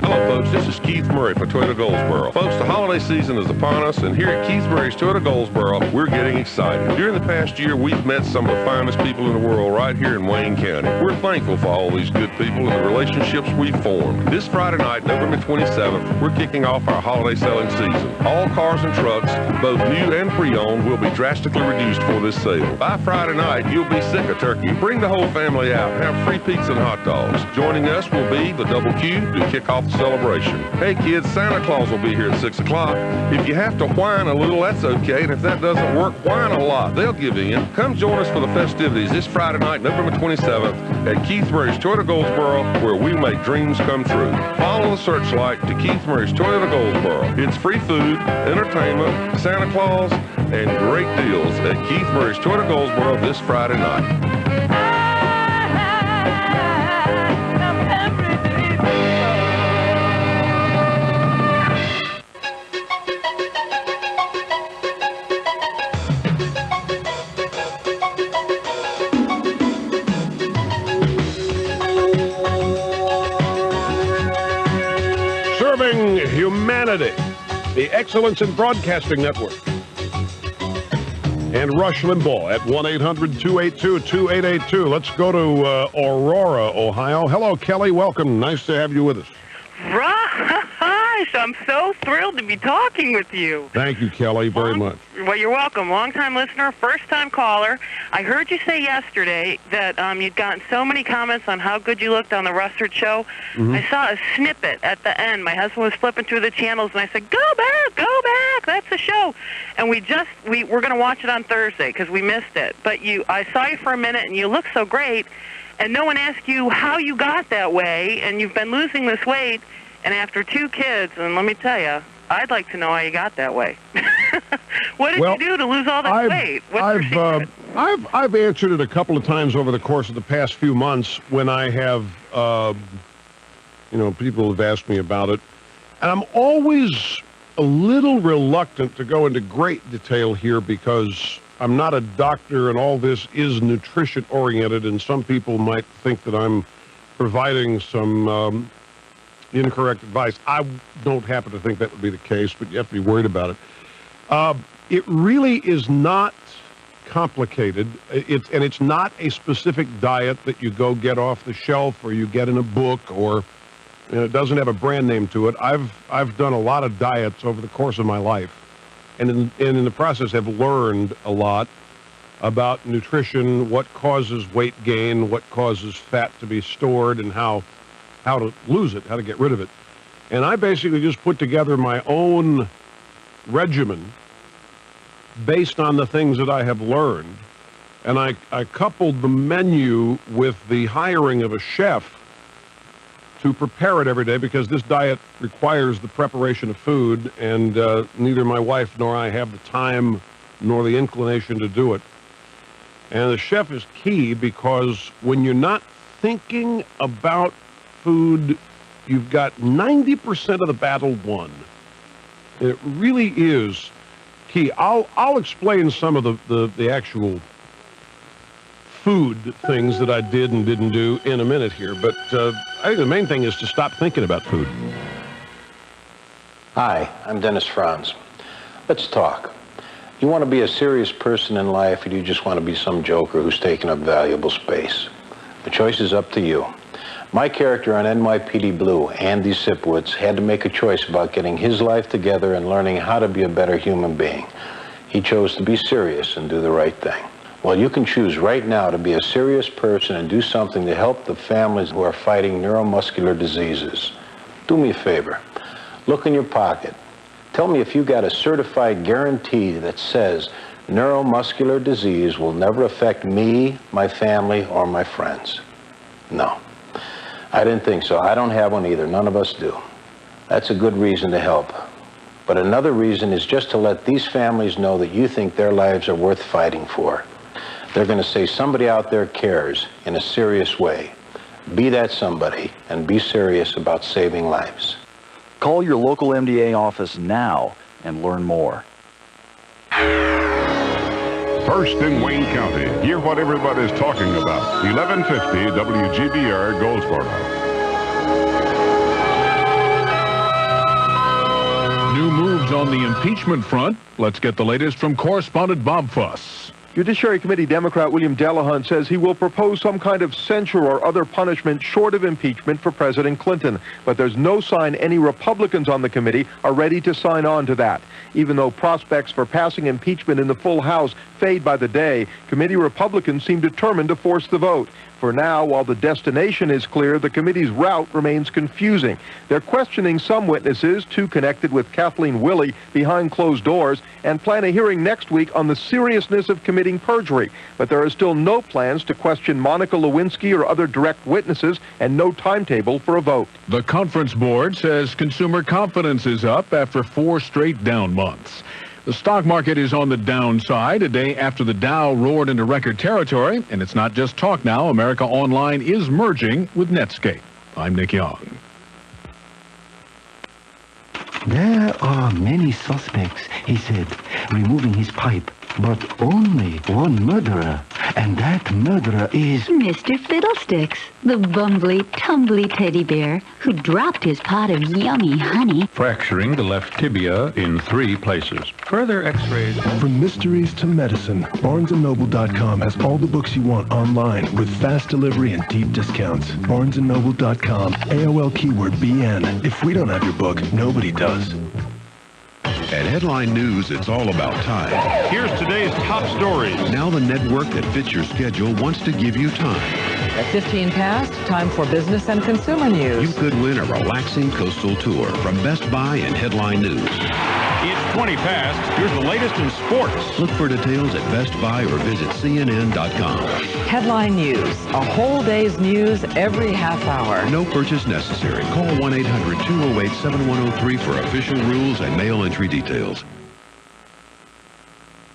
Hello, folks. This is Keith Murray for Toyota Goldsboro. Folks, the holiday season is upon us, and here at Keith Murray's Toyota Goldsboro, we're getting excited. During the past year, we've met some of the finest people in the world right here in Wayne County. We're thankful for all these good people and the relationships we've formed. This Friday night, November 27th, we're kicking off our holiday selling season. All cars and trucks, both new and pre-owned, will be drastically reduced for this sale. By Friday night, you'll be sick of turkey. Bring the whole family out. Have free pizza and hot dogs. Joining us will be the Double Q to kick off the celebration. Hey kids, Santa Claus will be here at 6 o'clock. If you have to whine a little, that's okay, and if that doesn't work, whine a lot. They'll give in. Come join us for the festivities this Friday night, November 27th, at Keith Murray's Toyota Goldsboro, where we make dreams come true. Follow the searchlight to Keith Murray's Toyota Goldsboro. It's free food, entertainment, Santa Claus, and great deals at Keith Murray's Toyota Goldsboro this Friday night. Humanity, the Excellence in Broadcasting Network, and Rush Limbaugh at 1-800-282-2882. Let's go to Aurora, Ohio. Hello, Kelly. Welcome. Nice to have you with us. Rush, I'm so thrilled to be talking with you. Thank you, Kelly, very much. Well, you're welcome. Long-time listener, first-time caller. I heard you say yesterday that you'd gotten so many comments on how good you looked on the Russert show. Mm-hmm. I saw a snippet at the end. My husband was flipping through the channels, and I said, go back, that's the show. And we're going to watch it on Thursday because we missed it. But I saw you for a minute, and you look so great, and no one asked you how you got that way, and you've been losing this weight, and after 2 kids, and let me tell you, I'd like to know how you got that way. What did you do to lose all that weight? What's your secret? I've answered it a couple of times over the course of the past few months when I have, people have asked me about it. And I'm always a little reluctant to go into great detail here because I'm not a doctor and all this is nutrition-oriented, and some people might think that I'm providing some incorrect advice. I don't happen to think that would be the case, but you have to be worried about it. It really is not complicated. It's not a specific diet that you go get off the shelf or you get in a book, or it doesn't have a brand name to it. I've done a lot of diets over the course of my life, and in the process have learned a lot about nutrition, what causes weight gain, what causes fat to be stored, and how to lose it, how to get rid of it. And I basically just put together my own regimen based on the things that I have learned. And I coupled the menu with the hiring of a chef to prepare it every day, because this diet requires the preparation of food, and neither my wife nor I have the time nor the inclination to do it. And the chef is key, because when you're not thinking about food, you've got 90% of the battle won. It really is key. I'll explain some of the actual food things that I did and didn't do in a minute here, but I think the main thing is to stop thinking about food. Hi, I'm Dennis Franz. Let's talk. You want to be a serious person in life, or do you just want to be some joker who's taking up valuable space? The choice is up to you. My character on NYPD Blue, Andy Sipowicz, had to make a choice about getting his life together and learning how to be a better human being. He chose to be serious and do the right thing. Well, you can choose right now to be a serious person and do something to help the families who are fighting neuromuscular diseases. Do me a favor. Look in your pocket. Tell me if you got a certified guarantee that says neuromuscular disease will never affect me, my family, or my friends. No. I didn't think so. I don't have one either. None of us do. That's a good reason to help. But another reason is just to let these families know that you think their lives are worth fighting for. They're going to say somebody out there cares in a serious way. Be that somebody and be serious about saving lives. Call your local MDA office now and learn more. First in Wayne County, hear what everybody's talking about. 1150 WGBR Goldsboro. New moves on the impeachment front. Let's get the latest from correspondent Bob Fuss. Judiciary Committee Democrat William Delahunt says he will propose some kind of censure or other punishment short of impeachment for President Clinton. But there's no sign any Republicans on the committee are ready to sign on to that. Even though prospects for passing impeachment in the full House fade by the day, committee Republicans seem determined to force the vote. For now, while the destination is clear, the committee's route remains confusing. They're questioning some witnesses, two connected with Kathleen Willey, behind closed doors, and plan a hearing next week on the seriousness of committing perjury. But there are still no plans to question Monica Lewinsky or other direct witnesses, and no timetable for a vote. The conference board says consumer confidence is up after 4 straight down months. The stock market is on the downside a day after the Dow roared into record territory, and it's not just talk now. America Online is merging with Netscape. I'm Nick Young. There are many suspects, he said, removing his pipe, but only one murderer, and that murderer is... Mr. Fiddlesticks, the bumbly, tumbly teddy bear who dropped his pot of yummy honey. Fracturing the left tibia in 3 places. Further x-rays... From mysteries to medicine, BarnesandNoble.com has all the books you want online with fast delivery and deep discounts. BarnesandNoble.com, AOL keyword BN. If we don't have your book, nobody does. At Headline News, it's all about time. Here's today's top stories. Now the network that fits your schedule wants to give you time. At 15 past, time for business and consumer news. You could win a relaxing coastal tour from Best Buy and Headline News. It's 20 past. Here's the latest in sports. Look for details at Best Buy or visit CNN.com. Headline News. A whole day's news every half hour. No purchase necessary. Call 1-800-208-7103 for official rules and mail entry details.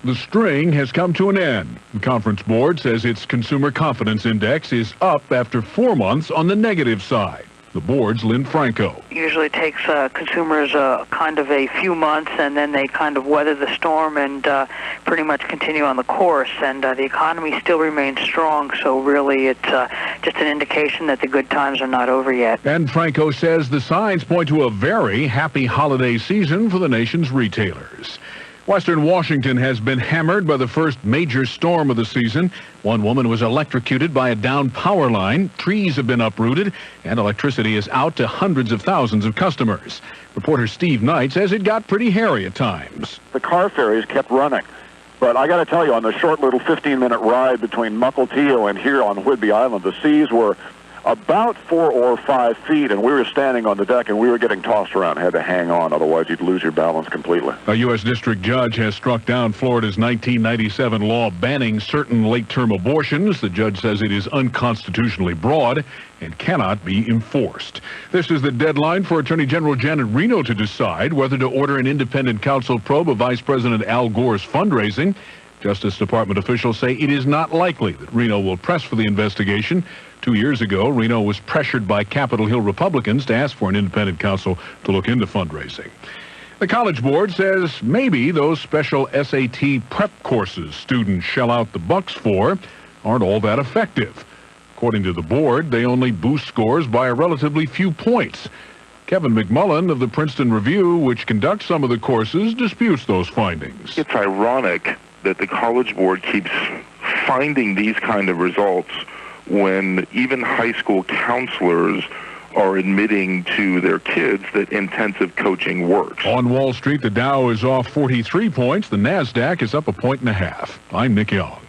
The string has come to an end. The conference board says its consumer confidence index is up after 4 months on the negative side. The board's Lynn Franco. Usually takes consumers kind of a few months, and then they kind of weather the storm and pretty much continue on the course. And the economy still remains strong, so really it's just an indication that the good times are not over yet. And Franco says the signs point to a very happy holiday season for the nation's retailers. Western Washington has been hammered by the first major storm of the season. One woman was electrocuted by a downed power line. Trees have been uprooted, and electricity is out to hundreds of thousands of customers. Reporter Steve Knight says it got pretty hairy at times. The car ferries kept running. But I got to tell you, on the short little 15-minute ride between Mukilteo and here on Whidbey Island, the seas were about 4 or 5 feet, and we were standing on the deck, and we were getting tossed around. Had to hang on, otherwise you'd lose your balance completely. A U.S. district judge has struck down Florida's 1997 law banning certain late-term abortions. The judge says it is unconstitutionally broad and cannot be enforced. This is the deadline for Attorney General Janet Reno to decide whether to order an independent counsel probe of Vice President Al Gore's fundraising. Justice Department officials say it is not likely that Reno will press for the investigation. 2 years ago, Reno was pressured by Capitol Hill Republicans to ask for an independent counsel to look into fundraising. The College Board says maybe those special SAT prep courses students shell out the bucks for aren't all that effective. According to the board, they only boost scores by a relatively few points. Kevin McMullen of the Princeton Review, which conducts some of the courses, disputes those findings. It's ironic that the College Board keeps finding these kind of results when even high school counselors are admitting to their kids that intensive coaching works. On Wall Street, the Dow is off 43 points. The NASDAQ is up 1.5 points. I'm Nick Young.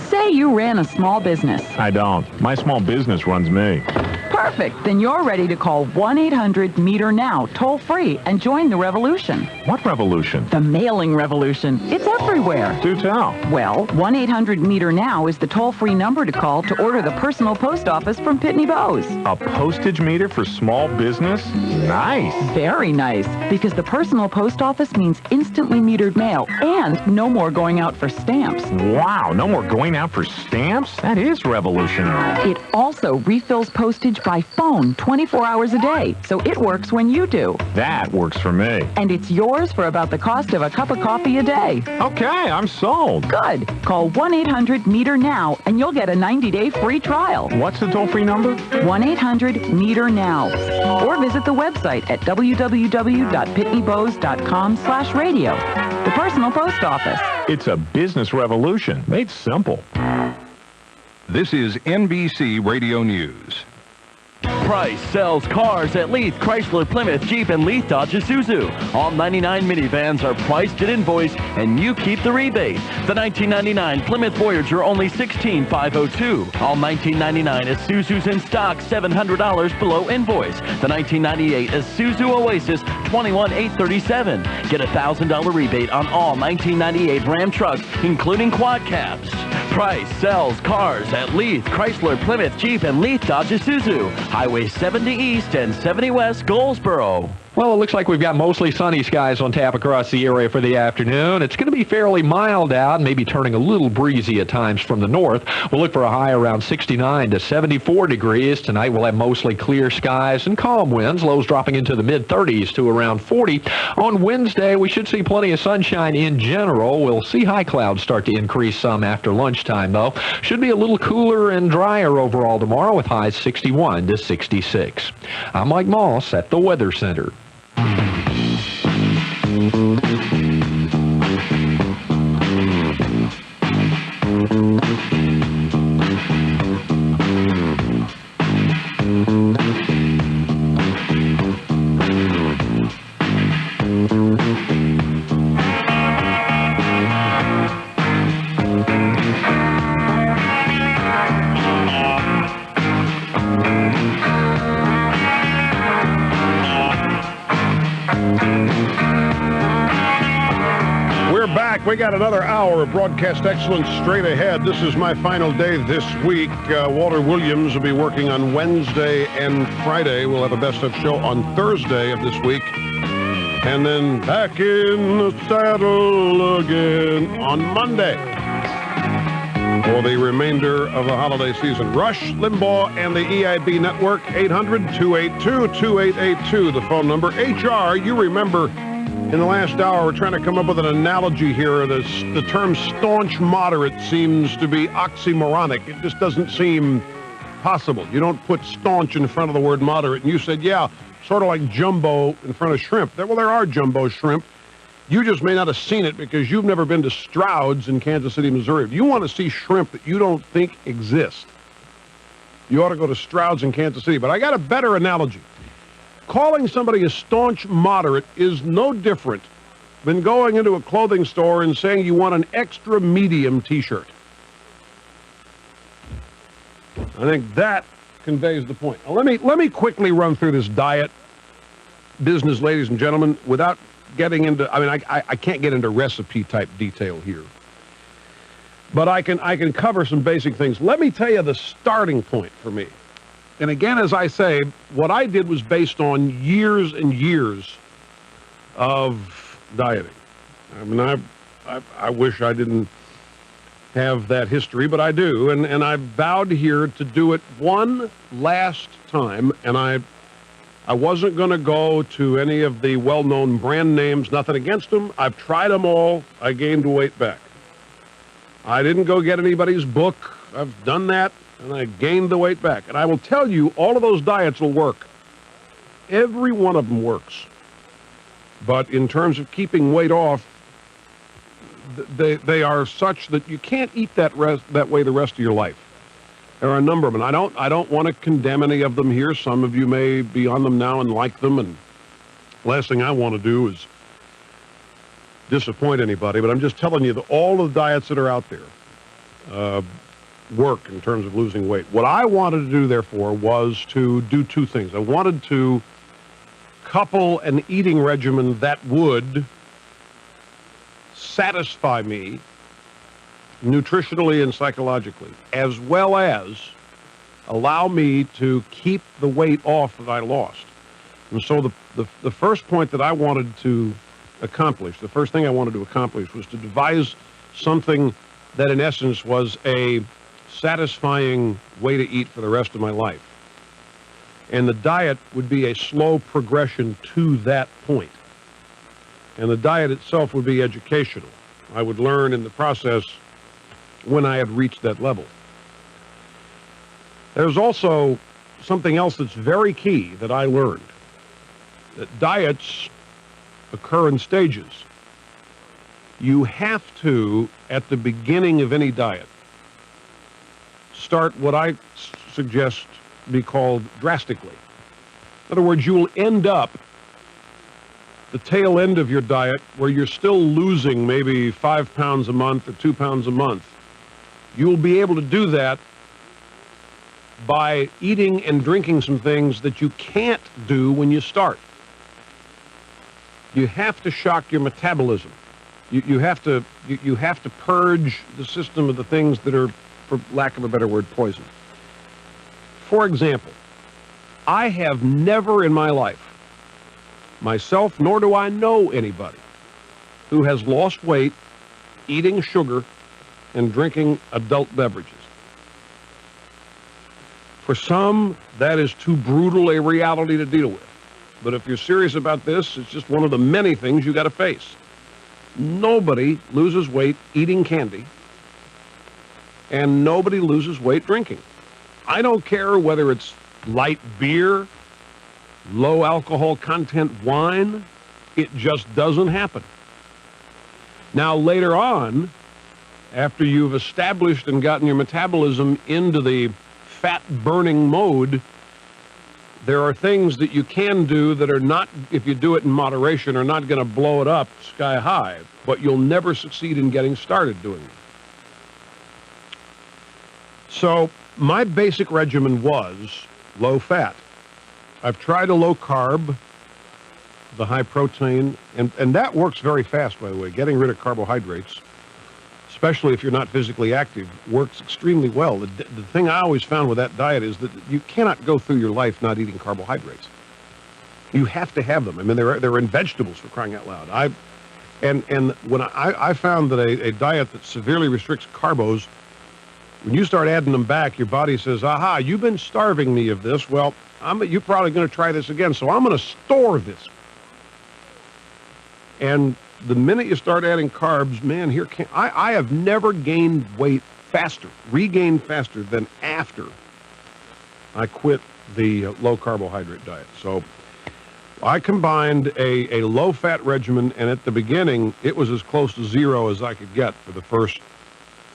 Say you ran a small business. I don't. My small business runs me. Perfect. Then you're ready to call 1-800-METER-NOW toll-free and join the revolution. What revolution? The mailing revolution. It's everywhere. Do tell. Well, 1-800-METER-NOW is the toll-free number to call to order the personal post office from Pitney Bowes. A postage meter for small business? Nice. Very nice, because the personal post office means instantly metered mail and no more going out for stamps. Wow, no more going out for stamps? That is revolutionary. It also refills postage by phone 24 hours a day, so it works when you do. That works for me. And it's yours for about the cost of a cup of coffee a day. Okay, I'm sold. Good. Call 1-800-METER-NOW and you'll get a 90-day free trial. What's the toll-free number? 1-800-METER-NOW. Or visit the website at www.pitneybowes.com/radio. The personal post office. It's a business revolution made simple. This is NBC Radio News. Price sells cars at Leith, Chrysler, Plymouth, Jeep, and Leith Dodge Isuzu. All 99 minivans are priced at invoice, and you keep the rebate. The 1999 Plymouth Voyager only $16,502. All 1999 Isuzus in stock $700 below invoice. The 1998 Isuzu Oasis $21,837. Get a $1,000 rebate on all 1998 Ram trucks, including quad cabs. Price sells cars at Leith, Chrysler, Plymouth, Jeep, and Leith Dodge Isuzu. Highway 70 East and 70 West, Goldsboro. Well, it looks like we've got mostly sunny skies on tap across the area for the afternoon. It's going to be fairly mild out, maybe turning a little breezy at times from the north. We'll look for a high around 69 to 74 degrees. Tonight we'll have mostly clear skies and calm winds, lows dropping into the mid-30s to around 40. On Wednesday, we should see plenty of sunshine in general. We'll see high clouds start to increase some after lunchtime, though. Should be a little cooler and drier overall tomorrow with highs 61 to 66. I'm Mike Moss at the Weather Center. We got another hour of broadcast excellence straight ahead. This is my final day this week. Walter Williams will be working on Wednesday and Friday. We'll have a best of show on Thursday of this week. And then back in the saddle again on Monday for the remainder of the holiday season. Rush Limbaugh and the EIB Network, 800-282-2882, the phone number. HR, you remember... In the last hour, we're trying to come up with an analogy here. The term staunch moderate seems to be oxymoronic. It just doesn't seem possible. You don't put staunch in front of the word moderate. And you said, yeah, sort of like jumbo in front of shrimp. Well, there are jumbo shrimp. You just may not have seen it because you've never been to Stroud's in Kansas City, Missouri. If you want to see shrimp that you don't think exist, you ought to go to Stroud's in Kansas City. But I got a better analogy. Calling somebody a staunch moderate is no different than going into a clothing store and saying you want an extra medium T-shirt. I think that conveys the point. Now, let me quickly run through this diet business, ladies and gentlemen, without getting into, I mean, I can't get into recipe type detail here. But I can cover some basic things. Let me tell you the starting point for me. And again, as I say, what I did was based on years and years of dieting. I mean, I wish I didn't have that history, but I do. And I vowed here to do it one last time. And I wasn't going to go to any of the well-known brand names, nothing against them. I've tried them all. I gained weight back. I didn't go get anybody's book. I've done that, and I gained the weight back. And I will tell you, all of those diets will work. Every one of them works. But in terms of keeping weight off, they are such that you can't eat that way the rest of your life. There are a number of them. And I don't want to condemn any of them here. Some of you may be on them now and like them, and last thing I want to do is disappoint anybody, but I'm just telling you that all of the diets that are out there work in terms of losing weight. What I wanted to do, therefore, was to do two things. I wanted to couple an eating regimen that would satisfy me nutritionally and psychologically, as well as allow me to keep the weight off that I lost. And so the first point that I wanted to accomplish, the first thing I wanted to accomplish was to devise something that in essence was a satisfying way to eat for the rest of my life. And the diet would be a slow progression to that point. And the diet itself would be educational. I would learn in the process when I had reached that level. There's also something else that's very key that I learned, that diets occur in stages. You have to, at the beginning of any diet, start what I suggest be called drastically. In other words, you'll end up the tail end of your diet where you're still losing maybe 5 pounds a month or 2 pounds a month. You'll be able to do that by eating and drinking some things that you can't do when you start. You have to shock your metabolism. You have to purge the system of the things that are, for lack of a better word, poison. For example, I have never in my life, myself, nor do I know anybody, who has lost weight eating sugar and drinking adult beverages. For some, that is too brutal a reality to deal with. But if you're serious about this, it's just one of the many things you got to face. Nobody loses weight eating candy, and nobody loses weight drinking. I don't care whether it's light beer, low alcohol content wine, it just doesn't happen. Now, later on, after you've established and gotten your metabolism into the fat-burning mode, there are things that you can do that are not, if you do it in moderation, are not going to blow it up sky high, but you'll never succeed in getting started doing it. So my basic regimen was low fat. I've tried a low carb, the high protein, and that works very fast, by the way. Getting rid of carbohydrates, especially if you're not physically active, works extremely well. The thing I always found with that diet is that you cannot go through your life not eating carbohydrates. You have to have them. I mean, they're in vegetables, for crying out loud. And when I found that a diet that severely restricts carbos, when you start adding them back, your body says, aha, you've been starving me of this. Well, you're probably going to try this again, so I'm going to store this. And the minute you start adding carbs, man, I have never gained weight faster, regained faster than after I quit the low carbohydrate diet. So I combined a low fat regimen, and at the beginning, it was as close to zero as I could get for the first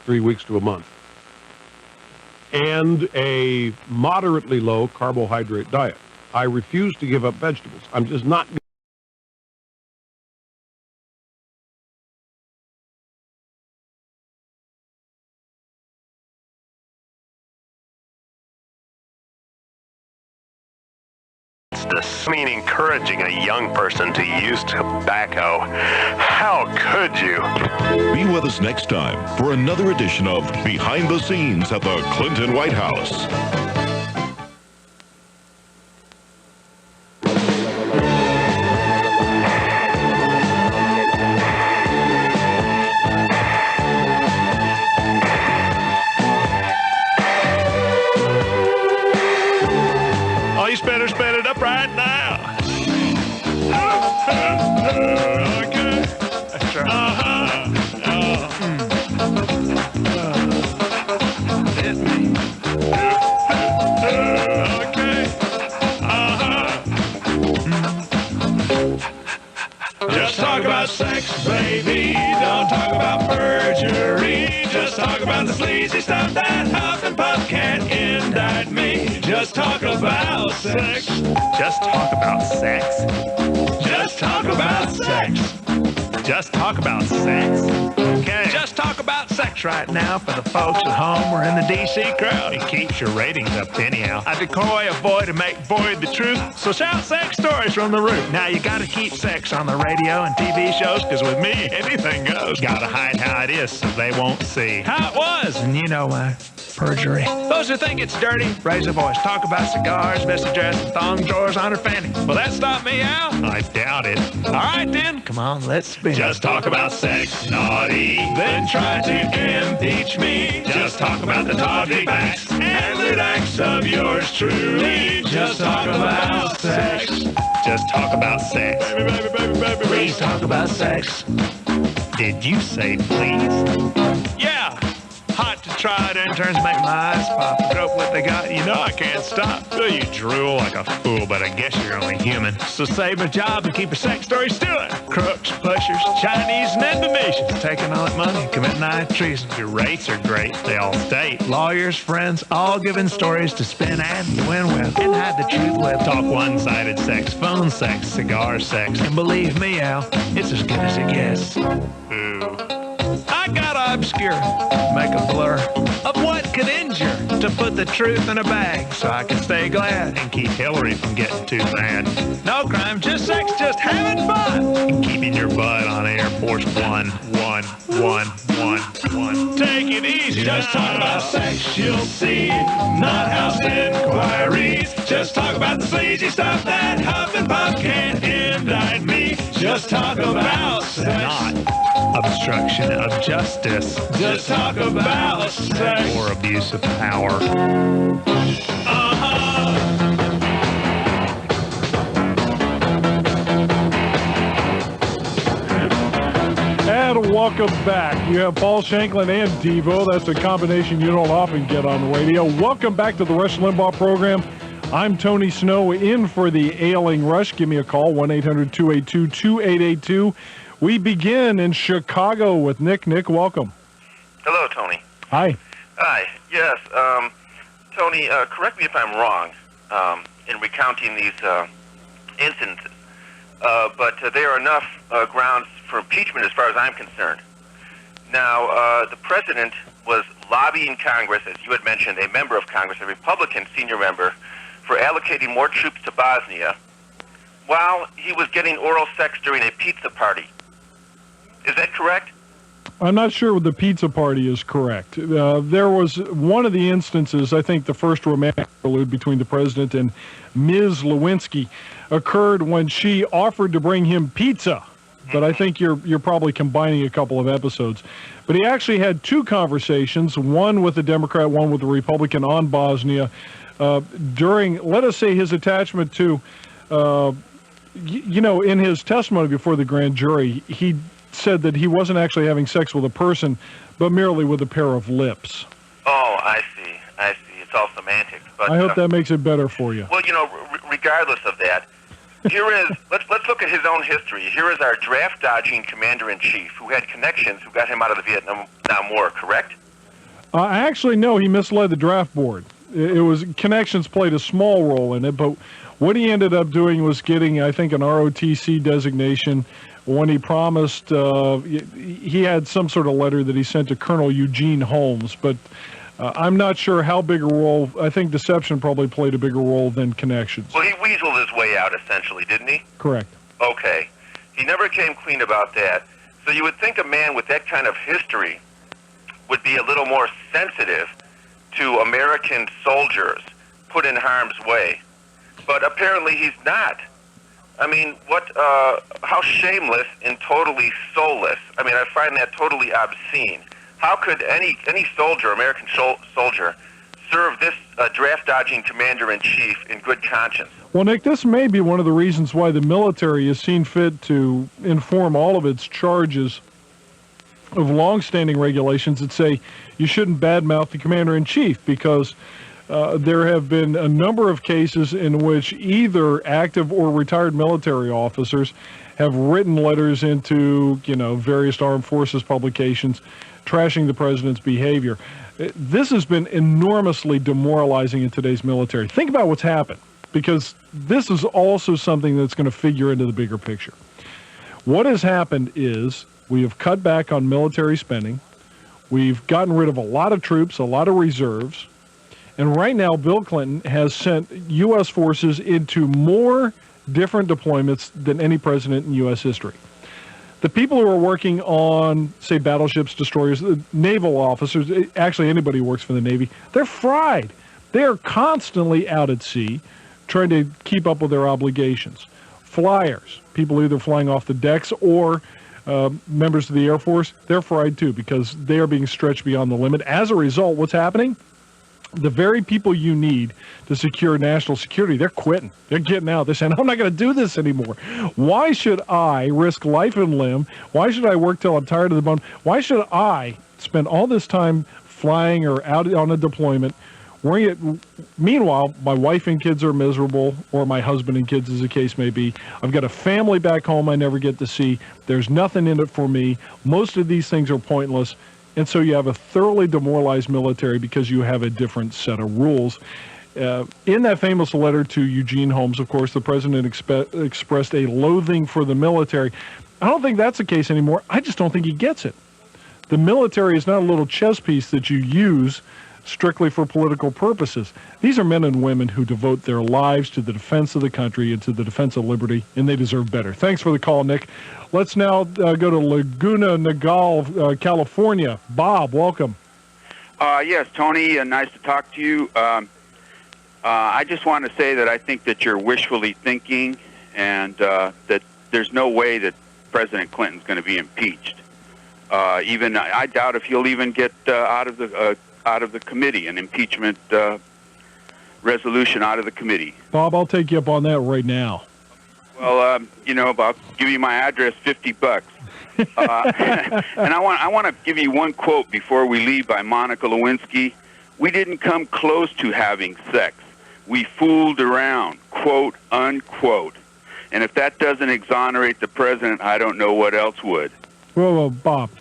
3 weeks to a month, and a moderately low carbohydrate diet. I refuse to give up vegetables. I'm just not encouraging a young person to use tobacco. How could you? Be with us next time for another edition of Behind the Scenes at the Clinton White House. Oh, you better sped it up right now. Okay. That's right. Hit me. Okay. Just talk about sex, baby. Don't talk about perjury. Just talk about the sleazy stuff that Huff and Puff can't indict me. Just talk about sex. Just talk about sex. Just talk about sex. Just talk about sex. Okay. Just talk about sex right now for the folks at home or in the DC crowd. It keeps your ratings up anyhow. I decoy a boy to make void the truth. So shout sex stories from the roof. Now you gotta keep sex on the radio and TV shows, cause with me, anything goes. Gotta hide how it is so they won't see how it was. And you know why. Perjury. Those who think it's dirty, raise a voice. Talk about cigars, messy dress, and thong drawers on her fanny. Will that stop me, Al? I doubt it. All right, then. Come on, let's spin. Just talk about sex, naughty. Then try to impeach me. Just talk about the tawdry facts and lewd acts of yours truly. Just talk about sex. Just talk about sex. Baby, baby, baby, baby. Please talk about sex. Did you say please? Yeah. Hot to try it. Interns make my eyes pop. Grope what they got. You know I can't stop. So you drool like a fool, but I guess you're only human. So save a job and keep your sex story stewing. Crooks, pushers, Chinese, and Indonesians taking all that money, committing high treason. Your rates are great. They all state. Lawyers, friends, all giving stories to spin and you win with. And hide the truth with. Talk one-sided sex, phone sex, cigar sex. And believe me, Al, it's as good as it gets. Ooh. I gotta obscure, make a blur of what could injure, to put the truth in a bag so I can stay glad and keep Hillary from getting too mad. No crime, just sex, just having fun, and keeping your butt on Air Force One. Take it easy, just talk about sex, you'll see, not house inquiries. Just talk about the sleazy stuff that Huff and Puff can't indict me. Just talk about sex, not obstruction of justice. Just talk about sex or abuse of power. And welcome back. You have Paul Shanklin and Devo. That's a combination you don't often get on the radio. Welcome back to the Rush Limbaugh program. I'm Tony Snow in for the ailing Rush. Give me a call, 1-800-282-2882. We begin in Chicago with Nick. Nick, welcome. Hello, Tony. Hi. Hi. Yes, Tony, correct me if I'm wrong in recounting these instances, but there are enough grounds for impeachment as far as I'm concerned. Now, the president was lobbying Congress, as you had mentioned, a member of Congress, a Republican senior member, for allocating more troops to Bosnia while he was getting oral sex during a pizza party. Is that correct? I'm not sure the pizza party is correct. There was one of the instances, I think the first romantic interlude between the president and Ms. Lewinsky occurred when she offered to bring him pizza. But I think you're probably combining a couple of episodes. But he actually had two conversations, one with the Democrat, one with the Republican on Bosnia, during, let us say, his attachment to, in his testimony before the grand jury, he said that he wasn't actually having sex with a person, but merely with a pair of lips. Oh, I see. It's all semantics. But I hope that makes it better for you. Well, regardless of that, here is, let's look at his own history. Here is our draft-dodging commander-in-chief who had connections who got him out of the Vietnam War, correct? Actually, no, he misled the draft board. It was connections played a small role in it, but what he ended up doing was getting, I think, an ROTC designation when he promised, he had some sort of letter that he sent to Colonel Eugene Holmes, but I'm not sure how big a role. I think deception probably played a bigger role than connections. Well, he weaseled his way out, essentially, didn't he? Correct. Okay. He never came clean about that. So you would think a man with that kind of history would be a little more sensitive to American soldiers put in harm's way. But apparently he's not. I mean, how shameless and totally soulless. I mean, I find that totally obscene. How could any soldier, American soldier, serve this draft-dodging commander-in-chief in good conscience? Well, Nick, this may be one of the reasons why the military has seen fit to inform all of its charges of long-standing regulations that say you shouldn't badmouth the commander-in-chief, because there have been a number of cases in which either active or retired military officers have written letters into, various armed forces publications trashing the president's behavior. This has been enormously demoralizing in today's military. Think about what's happened, because this is also something that's going to figure into the bigger picture. What has happened is we have cut back on military spending. We've gotten rid of a lot of troops, a lot of reserves. And right now, Bill Clinton has sent U.S. forces into more different deployments than any president in U.S. history. The people who are working on, say, battleships, destroyers, naval officers, actually anybody who works for the Navy, they're fried. They are constantly out at sea trying to keep up with their obligations. Flyers, people either flying off the decks or members of the Air Force, they're fried too, because they are being stretched beyond the limit. As a result, what's happening? The very people you need to secure national security, they're quitting. They're getting out. They're saying, I'm not going to do this anymore. Why should I risk life and limb? Why should I work till I'm tired of the bone? Why should I spend all this time flying or out on a deployment? Meanwhile, my wife and kids are miserable, or my husband and kids, as the case may be. I've got a family back home I never get to see. There's nothing in it for me. Most of these things are pointless. And so you have a thoroughly demoralized military because you have a different set of rules. In that famous letter to Eugene Holmes, of course, the president expressed a loathing for the military. I don't think that's the case anymore. I just don't think he gets it. The military is not a little chess piece that you use strictly for political purposes. These are men and women who devote their lives to the defense of the country and to the defense of liberty, and they deserve better. Thanks for the call, Nick. Let's now go to Laguna Niguel, California. Bob, welcome. Yes, Tony, nice to talk to you. I just want to say that I think that you're wishfully thinking, and that there's no way that President Clinton's going to be impeached. Even I doubt if he'll even get out of the committee, an impeachment resolution out of the committee. Bob, I'll take you up on that right now. Well, I'll give you my address, $50. And I want to give you one quote before we leave by Monica Lewinsky. We didn't come close to having sex. We fooled around, quote, unquote. And if that doesn't exonerate the president, I don't know what else would. Well, Bob,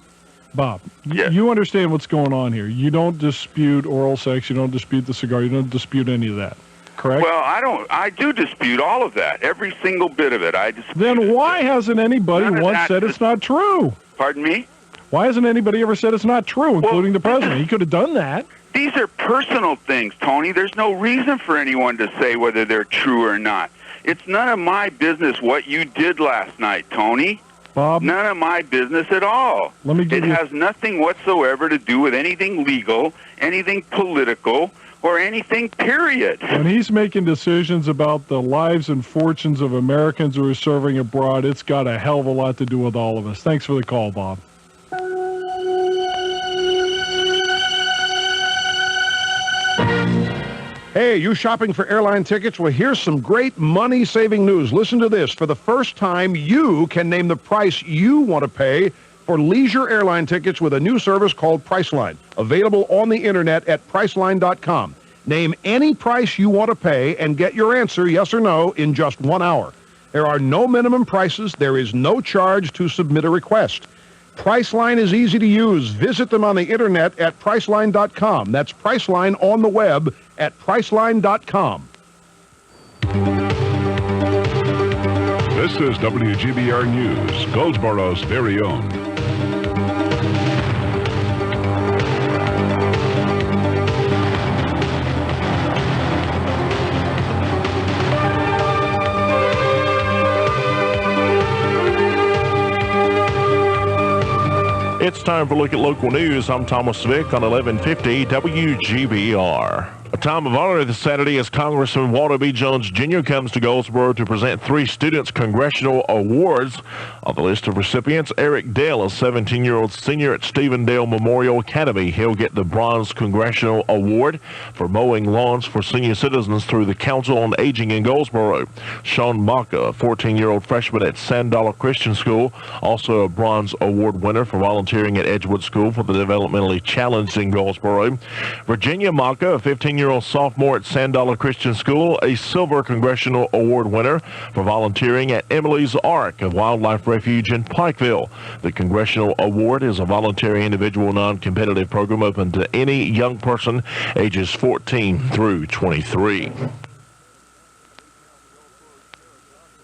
yes. You understand what's going on here. You don't dispute oral sex. You don't dispute the cigar. You don't dispute any of that, correct? Well, I do dispute all of that. Every single bit of it, I dispute. Then why hasn't anybody once said it's not true? Pardon me? Why hasn't anybody ever said it's not true, including the president? He could have done that. These are personal things, Tony. There's no reason for anyone to say whether they're true or not. It's none of my business what you did last night, Tony. Bob? None of my business at all. It has nothing whatsoever to do with anything legal, anything political, or anything, period. When he's making decisions about the lives and fortunes of Americans who are serving abroad, it's got a hell of a lot to do with all of us. Thanks for the call, Bob. Hey, you shopping for airline tickets? Well, here's some great money-saving news. Listen to this. For the first time, you can name the price you want to pay for leisure airline tickets with a new service called Priceline, available on the internet at Priceline.com. Name any price you want to pay and get your answer, yes or no, in just 1 hour. There are no minimum prices. There is no charge to submit a request. Priceline is easy to use. Visit them on the internet at Priceline.com. That's Priceline on the web at Priceline.com. This is WGBR News, Goldsboro's very own. It's time for a look at local news. I'm Thomas Vick on 1150 WGBR. A time of honor this Saturday as Congressman Walter B. Jones Jr. comes to Goldsboro to present 3 students' congressional awards. On the list of recipients, Eric Dale, a 17-year-old senior at Stevendale Memorial Academy. He'll get the Bronze Congressional Award for mowing lawns for senior citizens through the Council on Aging in Goldsboro. Sean Maka, a 14-year-old freshman at Sandala Christian School, also a Bronze Award winner for volunteering at Edgewood School for the developmentally challenged in Goldsboro. Virginia Maka, a 15-year-old sophomore at Sandala Christian School, a Silver Congressional Award winner for volunteering at Emily's Ark, a wildlife refuge in Pikeville. The Congressional Award is a voluntary individual non-competitive program open to any young person ages 14 through 23.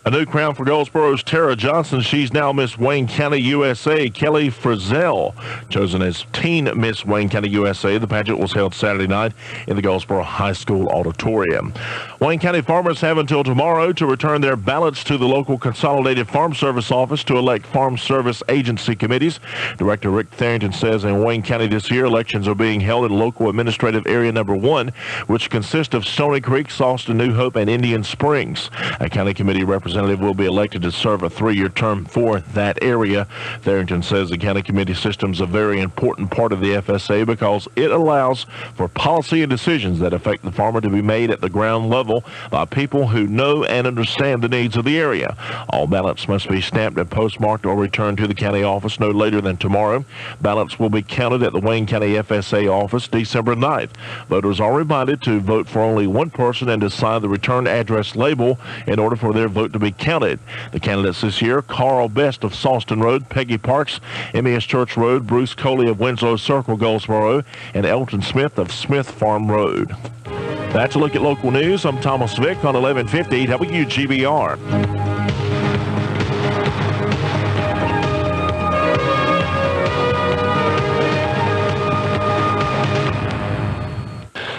A new crown for Goldsboro's Tara Johnson. She's now Miss Wayne County USA. Kelly Frizzell, chosen as Teen Miss Wayne County USA. The pageant was held Saturday night in the Goldsboro High School auditorium. Wayne County farmers have until tomorrow to return their ballots to the local Consolidated Farm Service office to elect Farm Service Agency committees. Director Rick Tharrington says in Wayne County this year, elections are being held in local administrative area number 1, which consists of Stony Creek, Sawston, New Hope, and Indian Springs. A county committee representative will be elected to serve a 3-year term for that area. Tharrington says the county committee system is a very important part of the FSA because it allows for policy and decisions that affect the farmer to be made at the ground level by people who know and understand the needs of the area. All ballots must be stamped and postmarked or returned to the county office no later than tomorrow. Ballots will be counted at the Wayne County FSA office December 9th. Voters are reminded to vote for only one person and to sign the return address label in order for their vote to be counted. The candidates this year: Carl Best of Sawston Road, Peggy Parks, MES Church Road, Bruce Coley of Winslow Circle, Goldsboro, and Elton Smith of Smith Farm Road. That's a look at local news. I'm Thomas Vick on 1150 WGBR.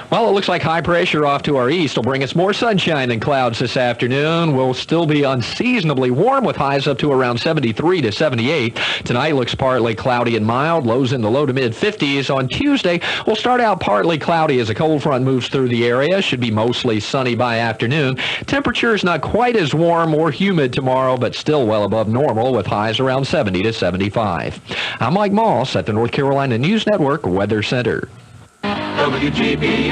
Well, it looks like high pressure off to our east will bring us more sunshine than clouds this afternoon. We'll still be unseasonably warm with highs up to around 73 to 78. Tonight looks partly cloudy and mild, lows in the low to mid 50s. On Tuesday, we'll start out partly cloudy as a cold front moves through the area. Should be mostly sunny by afternoon. Temperature is not quite as warm or humid tomorrow, but still well above normal with highs around 70 to 75. I'm Mike Moss at the North Carolina News Network Weather Center. WGBR.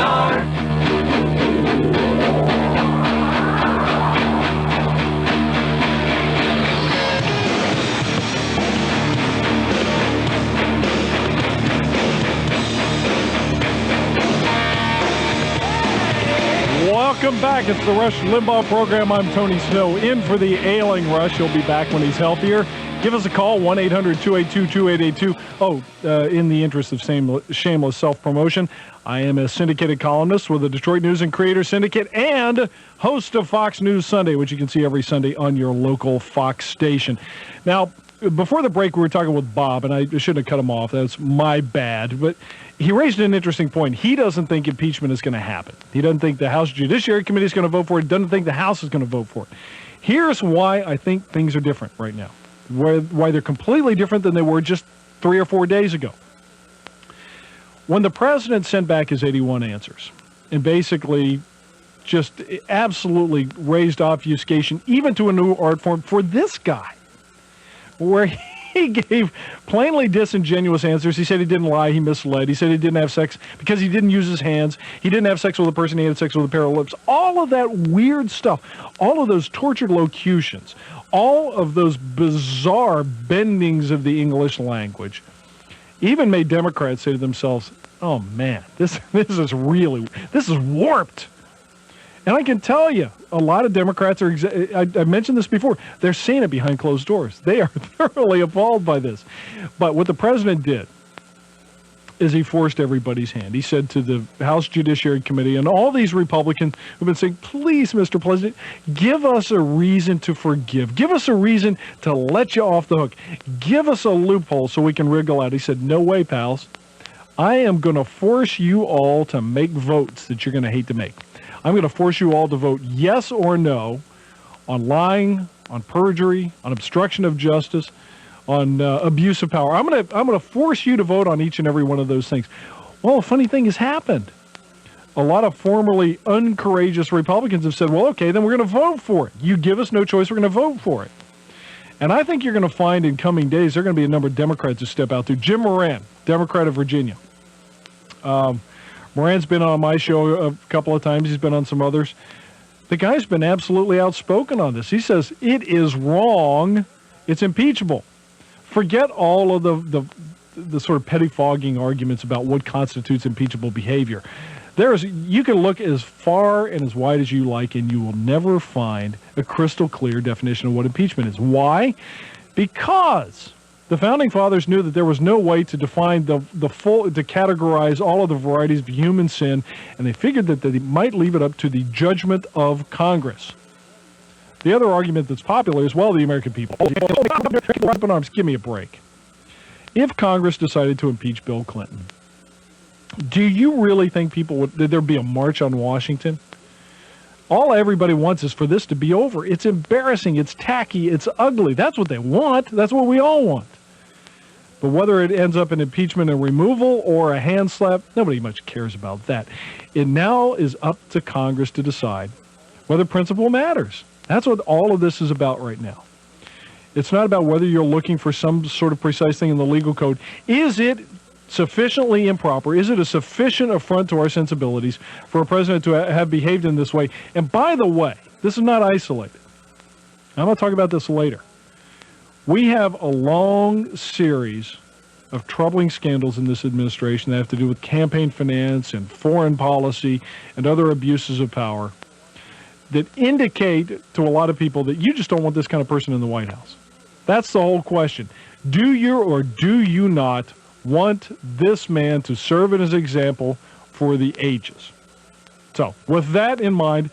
Welcome back. It's the Rush Limbaugh program. I'm Tony Snow, in for the ailing Rush. He'll be back when he's healthier. Give us a call, 1-800-282-2882. Oh, in the interest of shameless self-promotion, I am a syndicated columnist with the Detroit News and Creator Syndicate and host of Fox News Sunday, which you can see every Sunday on your local Fox station. Now, before the break, we were talking with Bob, and I shouldn't have cut him off. That's my bad. But he raised an interesting point. He doesn't think impeachment is going to happen. He doesn't think the House Judiciary Committee is going to vote for it. He doesn't think the House is going to vote for it. Here's why I think things are different right now. Why they're completely different than they were just 3 or 4 days ago. When the president sent back his 81 answers and basically just absolutely raised obfuscation even to a new art form for this guy, where he gave plainly disingenuous answers. He said he didn't lie, he misled. He said he didn't have sex because he didn't use his hands. He didn't have sex with a person, he had sex with a pair of lips. All of that weird stuff, all of those tortured locutions, all of those bizarre bendings of the English language even made Democrats say to themselves, oh man, this is warped. And I can tell you, a lot of Democrats are, I mentioned this before, they're seeing it behind closed doors. They are thoroughly appalled by this. But what the president did is he forced everybody's hand. He said to the House Judiciary Committee and all these Republicans who've been saying, please, Mr. President, give us a reason to forgive. Give us a reason to let you off the hook. Give us a loophole so we can wriggle out. He said, no way, pals. I am going to force you all to make votes that you're going to hate to make. I'm going to force you all to vote yes or no on lying, on perjury, on obstruction of justice, abuse of power. I'm gonna force you to vote on each and every one of those things. Well, a funny thing has happened. A lot of formerly uncourageous Republicans have said, well, okay, then we're going to vote for it. You give us no choice, we're going to vote for it. And I think you're going to find in coming days there are going to be a number of Democrats who step out there. Jim Moran, Democrat of Virginia. Moran's been on my show a couple of times. He's been on some others. The guy's been absolutely outspoken on this. He says it is wrong. It's impeachable. Forget all of the sort of pettifogging arguments about what constitutes impeachable behavior. You can look as far and as wide as you like, and you will never find a crystal clear definition of what impeachment is. Why? Because the Founding Fathers knew that there was no way to define to categorize all of the varieties of human sin, and they figured that they might leave it up to the judgment of Congress. The other argument that's popular is, well, the American people. Open arms, give me a break. If Congress decided to impeach Bill Clinton, do you really think that there'd be a march on Washington? All everybody wants is for this to be over. It's embarrassing, it's tacky, it's ugly. That's what they want. That's what we all want. But whether it ends up in impeachment and removal or a hand slap, nobody much cares about that. It now is up to Congress to decide whether principle matters. That's what all of this is about right now. It's not about whether you're looking for some sort of precise thing in the legal code. Is it sufficiently improper? Is it a sufficient affront to our sensibilities for a president to have behaved in this way? And by the way, this is not isolated. I'm going to talk about this later. We have a long series of troubling scandals in this administration that have to do with campaign finance and foreign policy and other abuses of power that indicate to a lot of people that you just don't want this kind of person in the White House. That's the whole question. Do you or do you not want this man to serve as an example for the ages? So, with that in mind,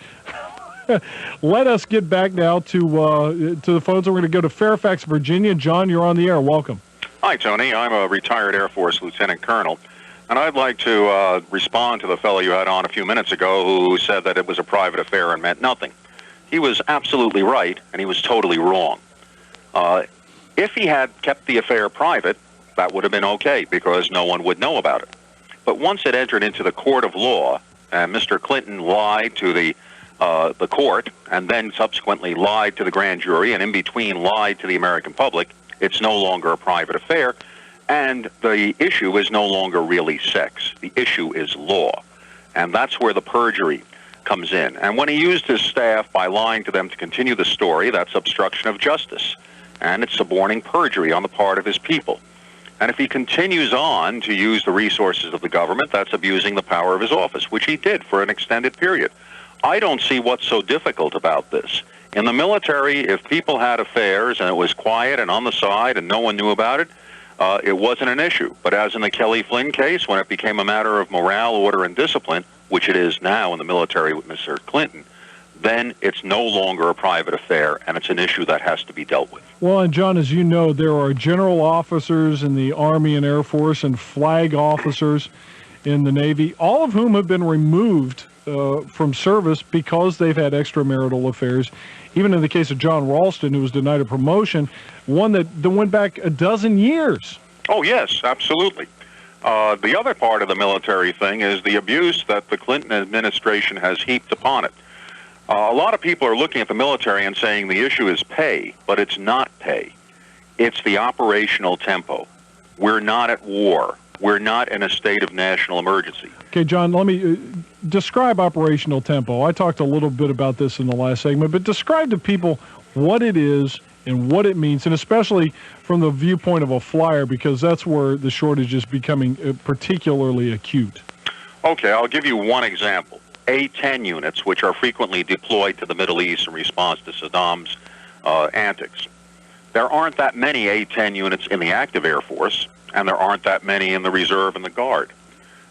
let us get back now to the phones. We're going to go to Fairfax, Virginia. John, you're on the air. Welcome. Hi, Tony. I'm a retired Air Force lieutenant colonel, and I'd like to respond to the fellow you had on a few minutes ago who said that it was a private affair and meant nothing. He was absolutely right, and he was totally wrong. If he had kept the affair private, that would have been okay because no one would know about it. But once it entered into the court of law, and Mr. Clinton lied to the court and then subsequently lied to the grand jury and in between lied to the American public, it's no longer a private affair, and the issue is no longer really sex. The issue is law, and that's where the perjury comes in. And when he used his staff by lying to them to continue the story, that's obstruction of justice, and it's suborning perjury on the part of his people. And if he continues on to use the resources of the government, that's abusing the power of his office, which he did for an extended period. I don't see what's so difficult about this. In the military, if people had affairs and it was quiet and on the side and no one knew about it, it wasn't an issue. But as in the Kelly Flynn case, when it became a matter of morale, order, and discipline, which it is now in the military with Mr. Clinton, then it's no longer a private affair, and it's an issue that has to be dealt with. Well, and John, as you know, there are general officers in the Army and Air Force and flag officers in the Navy, all of whom have been removed from service because they've had extramarital affairs. Even in the case of John Ralston, who was denied a promotion, one that went back a dozen years. Oh, yes, absolutely. The other part of the military thing is the abuse that the Clinton administration has heaped upon it. A lot of people are looking at the military and saying the issue is pay, but it's not pay. It's the operational tempo. We're not at war. We're not in a state of national emergency. Okay, John, let me describe operational tempo. I talked a little bit about this in the last segment, but describe to people what it is and what it means, and especially from the viewpoint of a flyer, because that's where the shortage is becoming particularly acute. Okay, I'll give you one example. A-10 units, which are frequently deployed to the Middle East in response to Saddam's antics. There aren't that many A-10 units in the active Air Force, and there aren't that many in the Reserve and the Guard.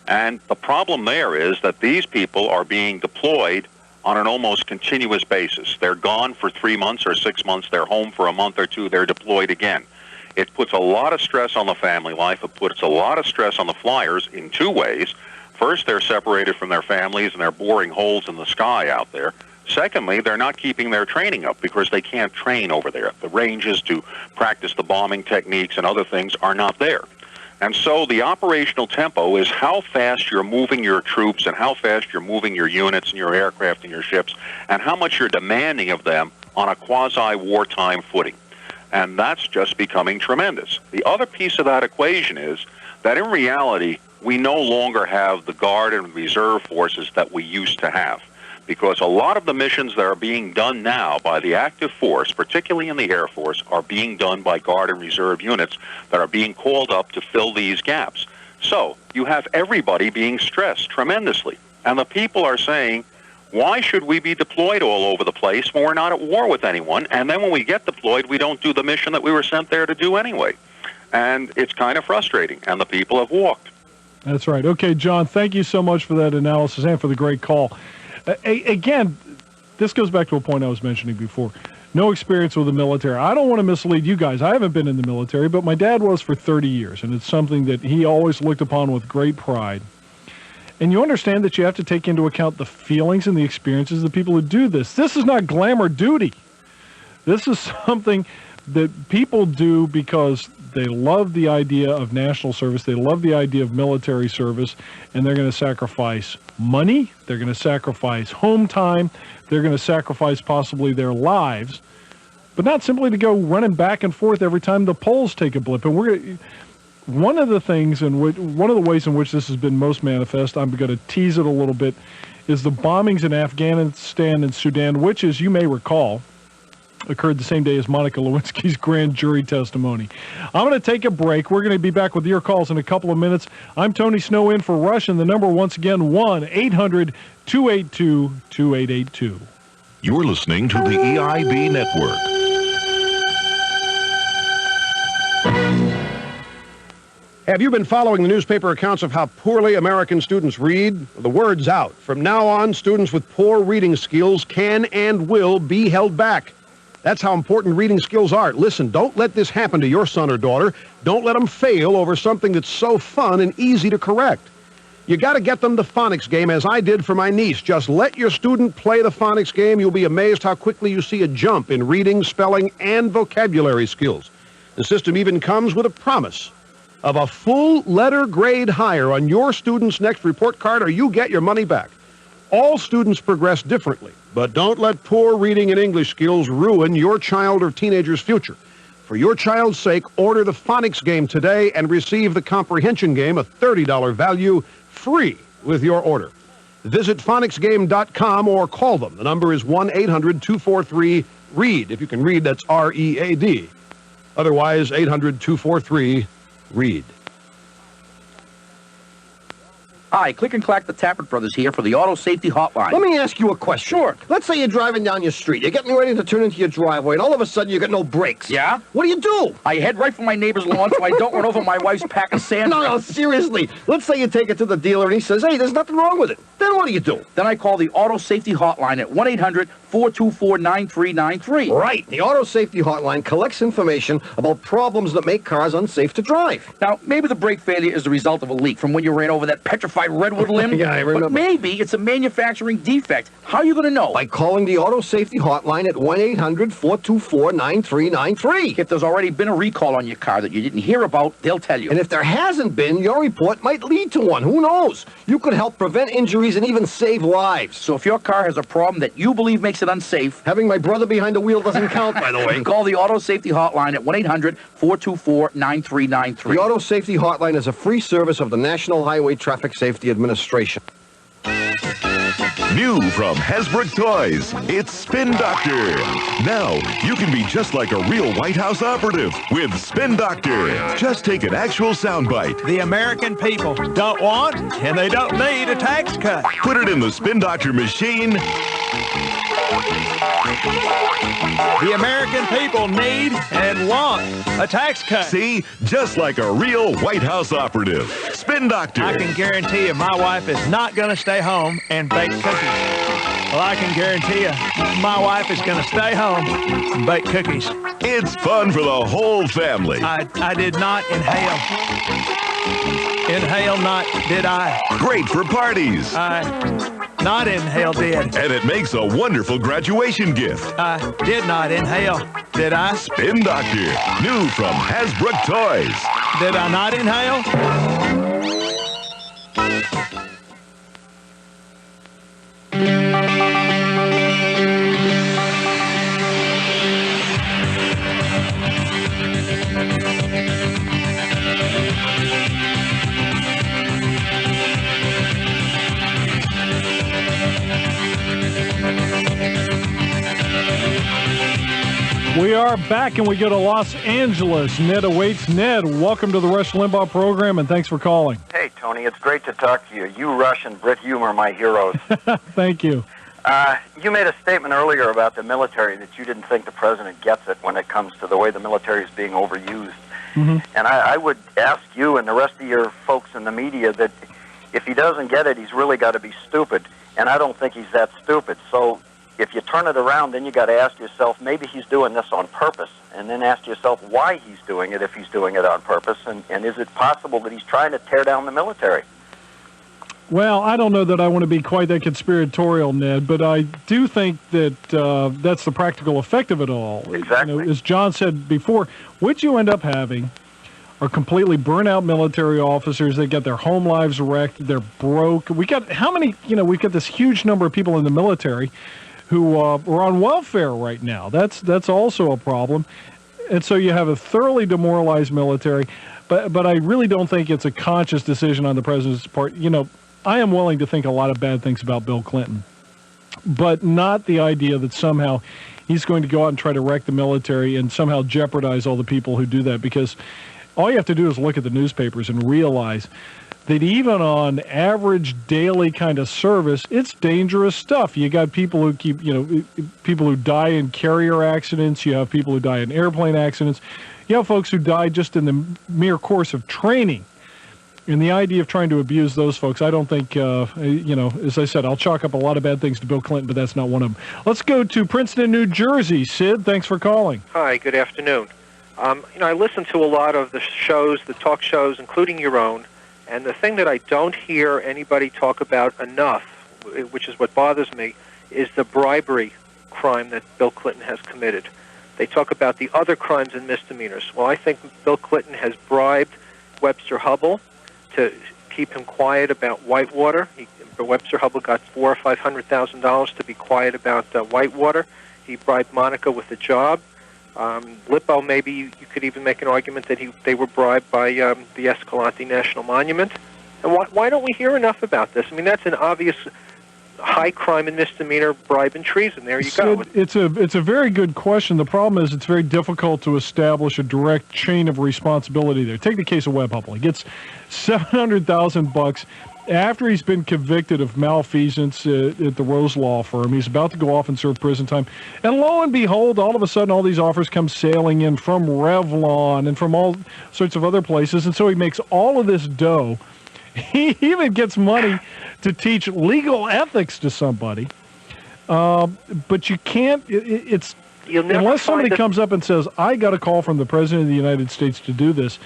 And the problem there is that these people are being deployed on an almost continuous basis. They're gone for 3 months or 6 months. They're home for a month or two. They're deployed again. It puts a lot of stress on the family life. It puts a lot of stress on the flyers in two ways. First, they're separated from their families and they're boring holes in the sky out there. Secondly, they're not keeping their training up because they can't train over there. The ranges to practice the bombing techniques and other things are not there. And so the operational tempo is how fast you're moving your troops and how fast you're moving your units and your aircraft and your ships and how much you're demanding of them on a quasi-wartime footing. And that's just becoming tremendous. The other piece of that equation is that in reality, we no longer have the Guard and Reserve forces that we used to have. Because a lot of the missions that are being done now by the active force, particularly in the Air Force, are being done by Guard and Reserve units that are being called up to fill these gaps. So you have everybody being stressed tremendously. And the people are saying, why should we be deployed all over the place when we're not at war with anyone? And then when we get deployed, we don't do the mission that we were sent there to do anyway. And it's kind of frustrating, and the people have walked. That's right. Okay, John, thank you so much for that analysis and for the great call. Again, this goes back to a point I was mentioning before. No experience with the military. I don't want to mislead you guys. I haven't been in the military, but my dad was for 30 years, and it's something that he always looked upon with great pride. And you understand that you have to take into account the feelings and the experiences of the people who do this. This is not glamour duty. This is something that people do because they love the idea of national service. They love the idea of military service, and they're going to sacrifice money. They're going to sacrifice home time. They're going to sacrifice possibly their lives, but not simply to go running back and forth every time the polls take a blip. And one of the things in which, one of the ways in which this has been most manifest, I'm going to tease it a little bit, is the bombings in Afghanistan and Sudan, which, as you may recall, occurred the same day as Monica Lewinsky's grand jury testimony. I'm going to take a break. We're going to be back with your calls in a couple of minutes. I'm Tony Snow in for Rush, and the number once again, 1-800-282-2882. You're listening to the EIB Network. Have you been following the newspaper accounts of how poorly American students read? The word's out. From now on, students with poor reading skills can and will be held back. That's how important reading skills are. Listen, don't let this happen to your son or daughter. Don't let them fail over something that's so fun and easy to correct. You got to get them the phonics game, as I did for my niece. Just let your student play the phonics game. You'll be amazed how quickly you see a jump in reading, spelling, and vocabulary skills. The system even comes with a promise of a full letter grade higher on your student's next report card, or you get your money back. All students progress differently, but don't let poor reading and English skills ruin your child or teenager's future. For your child's sake, order the phonics game today and receive the comprehension game, a $30 value, free with your order. Visit phonicsgame.com or call them. The number is 1-800-243-READ. If you can read, that's R-E-A-D. Otherwise, 800-243-READ. Hi, Click and Clack the Tappert Brothers here for the Auto Safety Hotline. Let me ask you a question. Sure. Let's say you're driving down your street. You're getting ready to turn into your driveway, and all of a sudden you got no brakes. Yeah? What do? I head right for my neighbor's lawn so I don't run over my wife's pack of sand. No, seriously. Let's say you take it to the dealer, and he says, hey, there's nothing wrong with it. Then what do? Then I call the Auto Safety Hotline at 1-800-424-9393. Right. The Auto Safety Hotline collects information about problems that make cars unsafe to drive. Now, maybe the brake failure is the result of a leak from when you ran over that petrified redwood limb. Yeah, I remember. But maybe it's a manufacturing defect. How are you going to know? By calling the Auto Safety Hotline at 1-800-424-9393. If there's already been a recall on your car that you didn't hear about, they'll tell you. And if there hasn't been, your report might lead to one. Who knows? You could help prevent injuries and even save lives. So if your car has a problem that you believe makes it unsafe... Having my brother behind the wheel doesn't count, by the way. Call the Auto Safety Hotline at 1-800-424-9393. The Auto Safety Hotline is a free service of the National Highway Traffic Safety Administration. New from Hasbrook Toys, it's Spin Doctor. Now, you can be just like a real White House operative with Spin Doctor. Just take an actual soundbite. The American people don't want and they don't need a tax cut. Put it in the Spin Doctor machine. The American people need and want a tax cut. See? Just like a real White House operative. Spin Doctor. I can guarantee you my wife is not going to stay home and bake cookies. Well, I can guarantee you my wife is going to stay home and bake cookies. It's fun for the whole family. I did not inhale. Inhale not, did I? Great for parties. not inhale, did. And it makes a wonderful graduation gift. I did not inhale, did I? Spin Doctor, new from Hasbrook Toys. Did I not inhale? We are back, and we go to Los Angeles. Ned awaits. Ned, welcome to the Rush Limbaugh program, and thanks for calling. Hey, Tony, it's great to talk to you. You, Rush, and Britt Hume are my heroes. Thank you. You made a statement earlier about the military that you didn't think the president gets it when it comes to the way the military is being overused. Mm-hmm. And I would ask you and the rest of your folks in the media that if he doesn't get it, he's really got to be stupid. And I don't think he's that stupid. So if you turn it around, then you got to ask yourself, maybe he's doing this on purpose. And then ask yourself why he's doing it if he's doing it on purpose. And is it possible that he's trying to tear down the military? Well, I don't know that I want to be quite that conspiratorial, Ned, but I do think that that's the practical effect of it all. Exactly. You know, as John said before, what you end up having are completely burnt-out military officers. They get their home lives wrecked. They're broke. We got how many? You know, we've got this huge number of people in the military who are on welfare right now. That's also a problem. And so you have a thoroughly demoralized military. But I really don't think it's a conscious decision on the president's part. You know, I am willing to think a lot of bad things about Bill Clinton, but not the idea that somehow he's going to go out and try to wreck the military and somehow jeopardize all the people who do that. Because all you have to do is look at the newspapers and realize that even on average daily kind of service, it's dangerous stuff. You got people who keep, you know, people who die in carrier accidents. You have people who die in airplane accidents. You have folks who die just in the mere course of training. And the idea of trying to abuse those folks, I don't think, you know, as I said, I'll chalk up a lot of bad things to Bill Clinton, but that's not one of them. Let's go to Princeton, New Jersey. Sid, thanks for calling. Hi, good afternoon. You know, I listen to a lot of the shows, the talk shows, including your own, and the thing that I don't hear anybody talk about enough, which is what bothers me, is the bribery crime that Bill Clinton has committed. They talk about the other crimes and misdemeanors. Well, I think Bill Clinton has bribed Webster Hubbell to keep him quiet about Whitewater. Webster Hubbell got $400,000 or $500,000 to be quiet about Whitewater. He bribed Monica with a job. Lippo, maybe you could even make an argument that they were bribed by the Escalante National Monument. And why don't we hear enough about this? I mean, that's an obvious high crime and misdemeanor, bribe and treason. There you go. It's a very good question. The problem is it's very difficult to establish a direct chain of responsibility there. Take the case of Webb Hubbell. He gets $700,000 after he's been convicted of malfeasance at the Rose Law Firm. He's about to go off and serve prison time. And lo and behold, all of a sudden, all these offers come sailing in from Revlon and from all sorts of other places. And so he makes all of this dough. He even gets money to teach legal ethics to somebody. But you can't, unless somebody comes up and says, I got a call from the President of the United States to do this,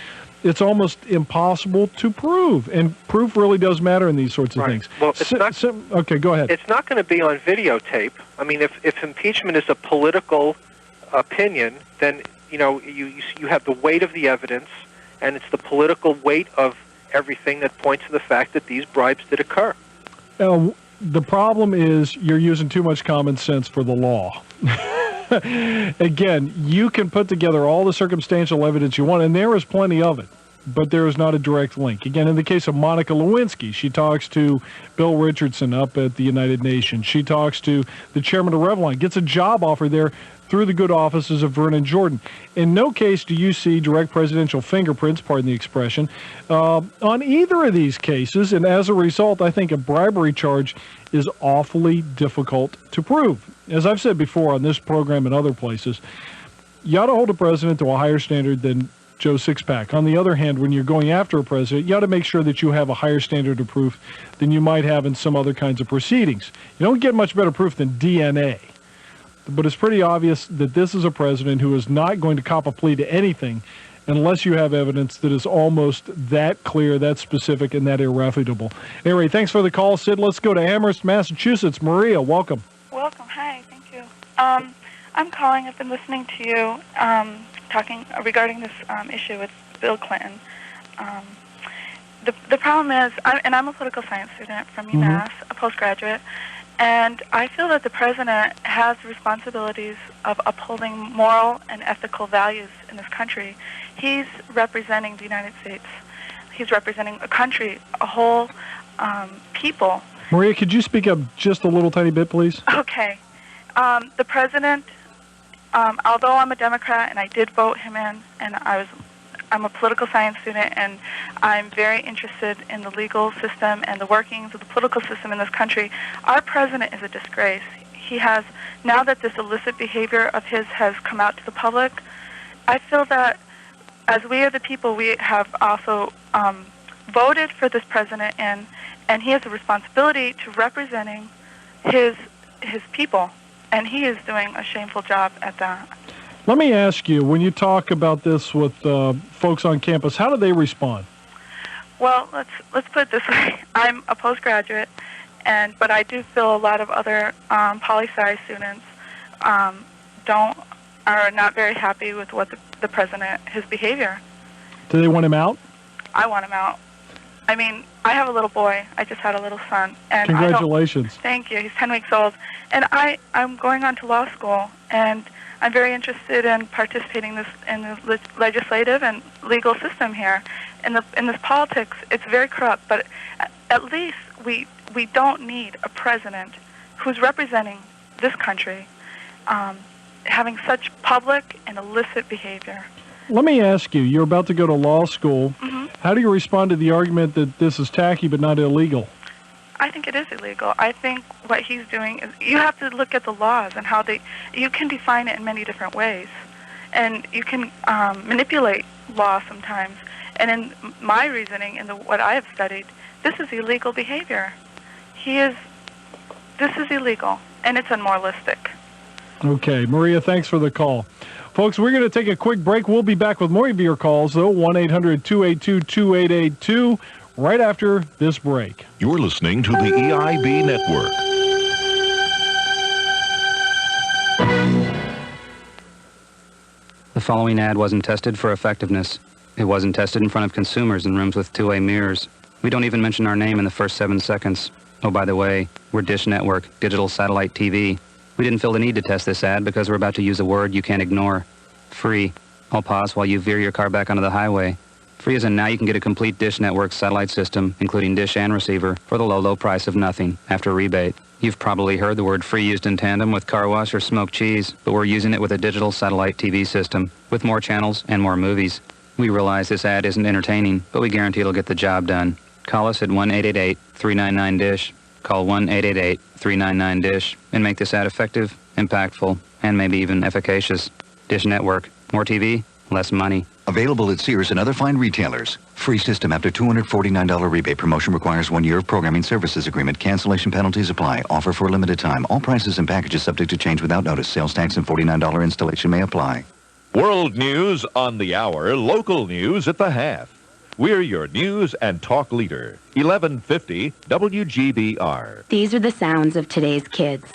it's almost impossible to prove. And proof really does matter in these sorts of things. Well, it's okay, go ahead. It's not going to be on videotape. I mean, if impeachment is a political opinion, then, you know, you have the weight of the evidence, and it's the political weight of everything that points to the fact that these bribes did occur. The problem is you're using too much common sense for the law. Again, you can put together all the circumstantial evidence you want, and there is plenty of it, but there is not a direct link. Again, in the case of Monica Lewinsky, she talks to Bill Richardson up at the United Nations. She talks to the chairman of Revlon, gets a job offer there through the good offices of Vernon Jordan. In no case do you see direct presidential fingerprints, pardon the expression, on either of these cases, and as a result, I think a bribery charge is awfully difficult to prove. As I've said before on this program and other places, you ought to hold a president to a higher standard than Joe Sixpack. On the other hand, when you're going after a president, you ought to make sure that you have a higher standard of proof than you might have in some other kinds of proceedings. You don't get much better proof than DNA. But it's pretty obvious that this is a president who is not going to cop a plea to anything unless you have evidence that is almost that clear, that specific, and that irrefutable. Anyway, thanks for the call, Sid. Let's go to Amherst, Massachusetts. Maria, welcome. Welcome. Hi. Thank you. I'm calling. I've been listening to you talking regarding this issue with Bill Clinton. The problem is, I'm a political science student from UMass, a postgraduate, and I feel that the president has responsibilities of upholding moral and ethical values in this country. He's representing the United States. He's representing a country, a whole people. Maria, could you speak up just a little tiny bit, please? Okay. The president, although I'm a Democrat and I did vote him in, and I'm a political science student, and I'm very interested in the legal system and the workings of the political system in this country. Our president is a disgrace. He has, now that this illicit behavior of his has come out to the public, I feel that as we are the people, we have also voted for this president in, and he has a responsibility to representing his people, and he is doing a shameful job at that. Let me ask you, when you talk about this with folks on campus, how do they respond? Well, let's put it this way. I'm a postgraduate, but I do feel a lot of other poli-sci students are not very happy with what the president, his behavior. Do they want him out? I want him out. I mean, I have a little boy. I just had a little son. And Congratulations. Thank you. He's 10 weeks old. And I'm going on to law school, and I'm very interested in participating in the legislative and legal system here. In this politics, it's very corrupt, but at least we don't need a president who's representing this country having such public and illicit behavior. Let me ask you, you're about to go to law school. How do you respond to the argument that this is tacky but not illegal? I think it is illegal. I think what he's doing is, you have to look at the laws and how you can define it in many different ways. And you can manipulate law sometimes. And in my reasoning, in what I have studied, this is illegal behavior. This is illegal, and it's unmoralistic. Okay, Maria, thanks for the call. Folks, we're going to take a quick break. We'll be back with more of your calls, though, 1-800-282-2882, right after this break. You're listening to the EIB Network. The following ad wasn't tested for effectiveness. It wasn't tested in front of consumers in rooms with two-way mirrors. We don't even mention our name in the first 7 seconds. Oh, by the way, we're Dish Network, digital satellite TV. We didn't feel the need to test this ad because we're about to use a word you can't ignore. Free. I'll pause while you veer your car back onto the highway. Free as in now you can get a complete Dish Network satellite system, including dish and receiver, for the low, low price of nothing, after rebate. You've probably heard the word free used in tandem with car wash or smoked cheese, but we're using it with a digital satellite TV system, with more channels and more movies. We realize this ad isn't entertaining, but we guarantee it'll get the job done. Call us at 1-888-399-DISH. Call 1-888-399-DISH and make this ad effective, impactful, and maybe even efficacious. Dish Network. More TV, less money. Available at Sears and other fine retailers. Free system after $249 rebate. Promotion requires 1 year of programming services agreement. Cancellation penalties apply. Offer for a limited time. All prices and packages subject to change without notice. Sales tax and $49 installation may apply. World news on the hour, local news at the half. We're your news and talk leader. 1150 WGBR. These are the sounds of today's kids.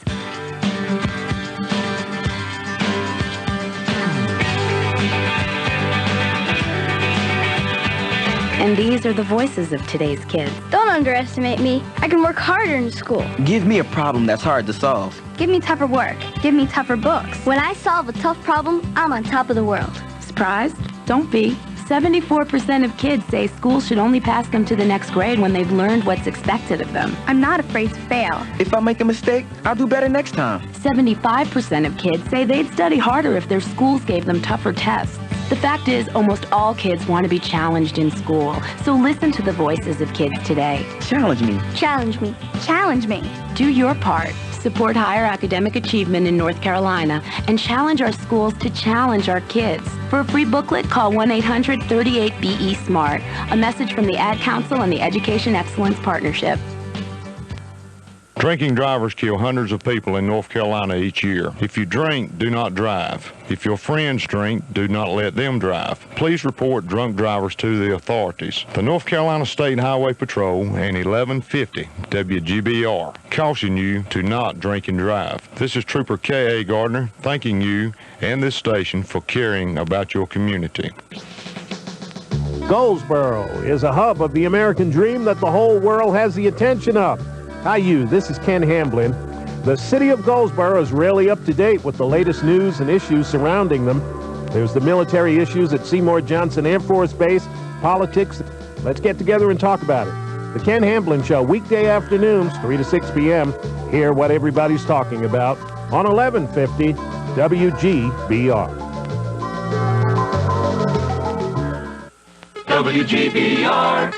And these are the voices of today's kids. Don't underestimate me. I can work harder in school. Give me a problem that's hard to solve. Give me tougher work. Give me tougher books. When I solve a tough problem, I'm on top of the world. Surprised? Don't be. 74% of kids say school should only pass them to the next grade when they've learned what's expected of them. I'm not afraid to fail. If I make a mistake, I'll do better next time. 75% of kids say they'd study harder if their schools gave them tougher tests. The fact is, almost all kids want to be challenged in school. So listen to the voices of kids today. Challenge me. Challenge me. Challenge me. Do your part. Support higher academic achievement in North Carolina and challenge our schools to challenge our kids. For a free booklet, call 1-800-38-BE-SMART. A message from the Ad Council and the Education Excellence Partnership. Drinking drivers kill hundreds of people in North Carolina each year. If you drink, do not drive. If your friends drink, do not let them drive. Please report drunk drivers to the authorities. The North Carolina State Highway Patrol and 1150 WGBR caution you to not drink and drive. This is Trooper K.A. Gardner thanking you and this station for caring about your community. Goldsboro is a hub of the American dream that the whole world has the attention of. Hi, you. This is Ken Hamblin. The city of Goldsboro is really up to date with the latest news and issues surrounding them. There's the military issues at Seymour Johnson Air Force Base, politics. Let's get together and talk about it. The Ken Hamblin Show, weekday afternoons, 3 to 6 p.m. Hear what everybody's talking about on 1150 WGBR. WGBR.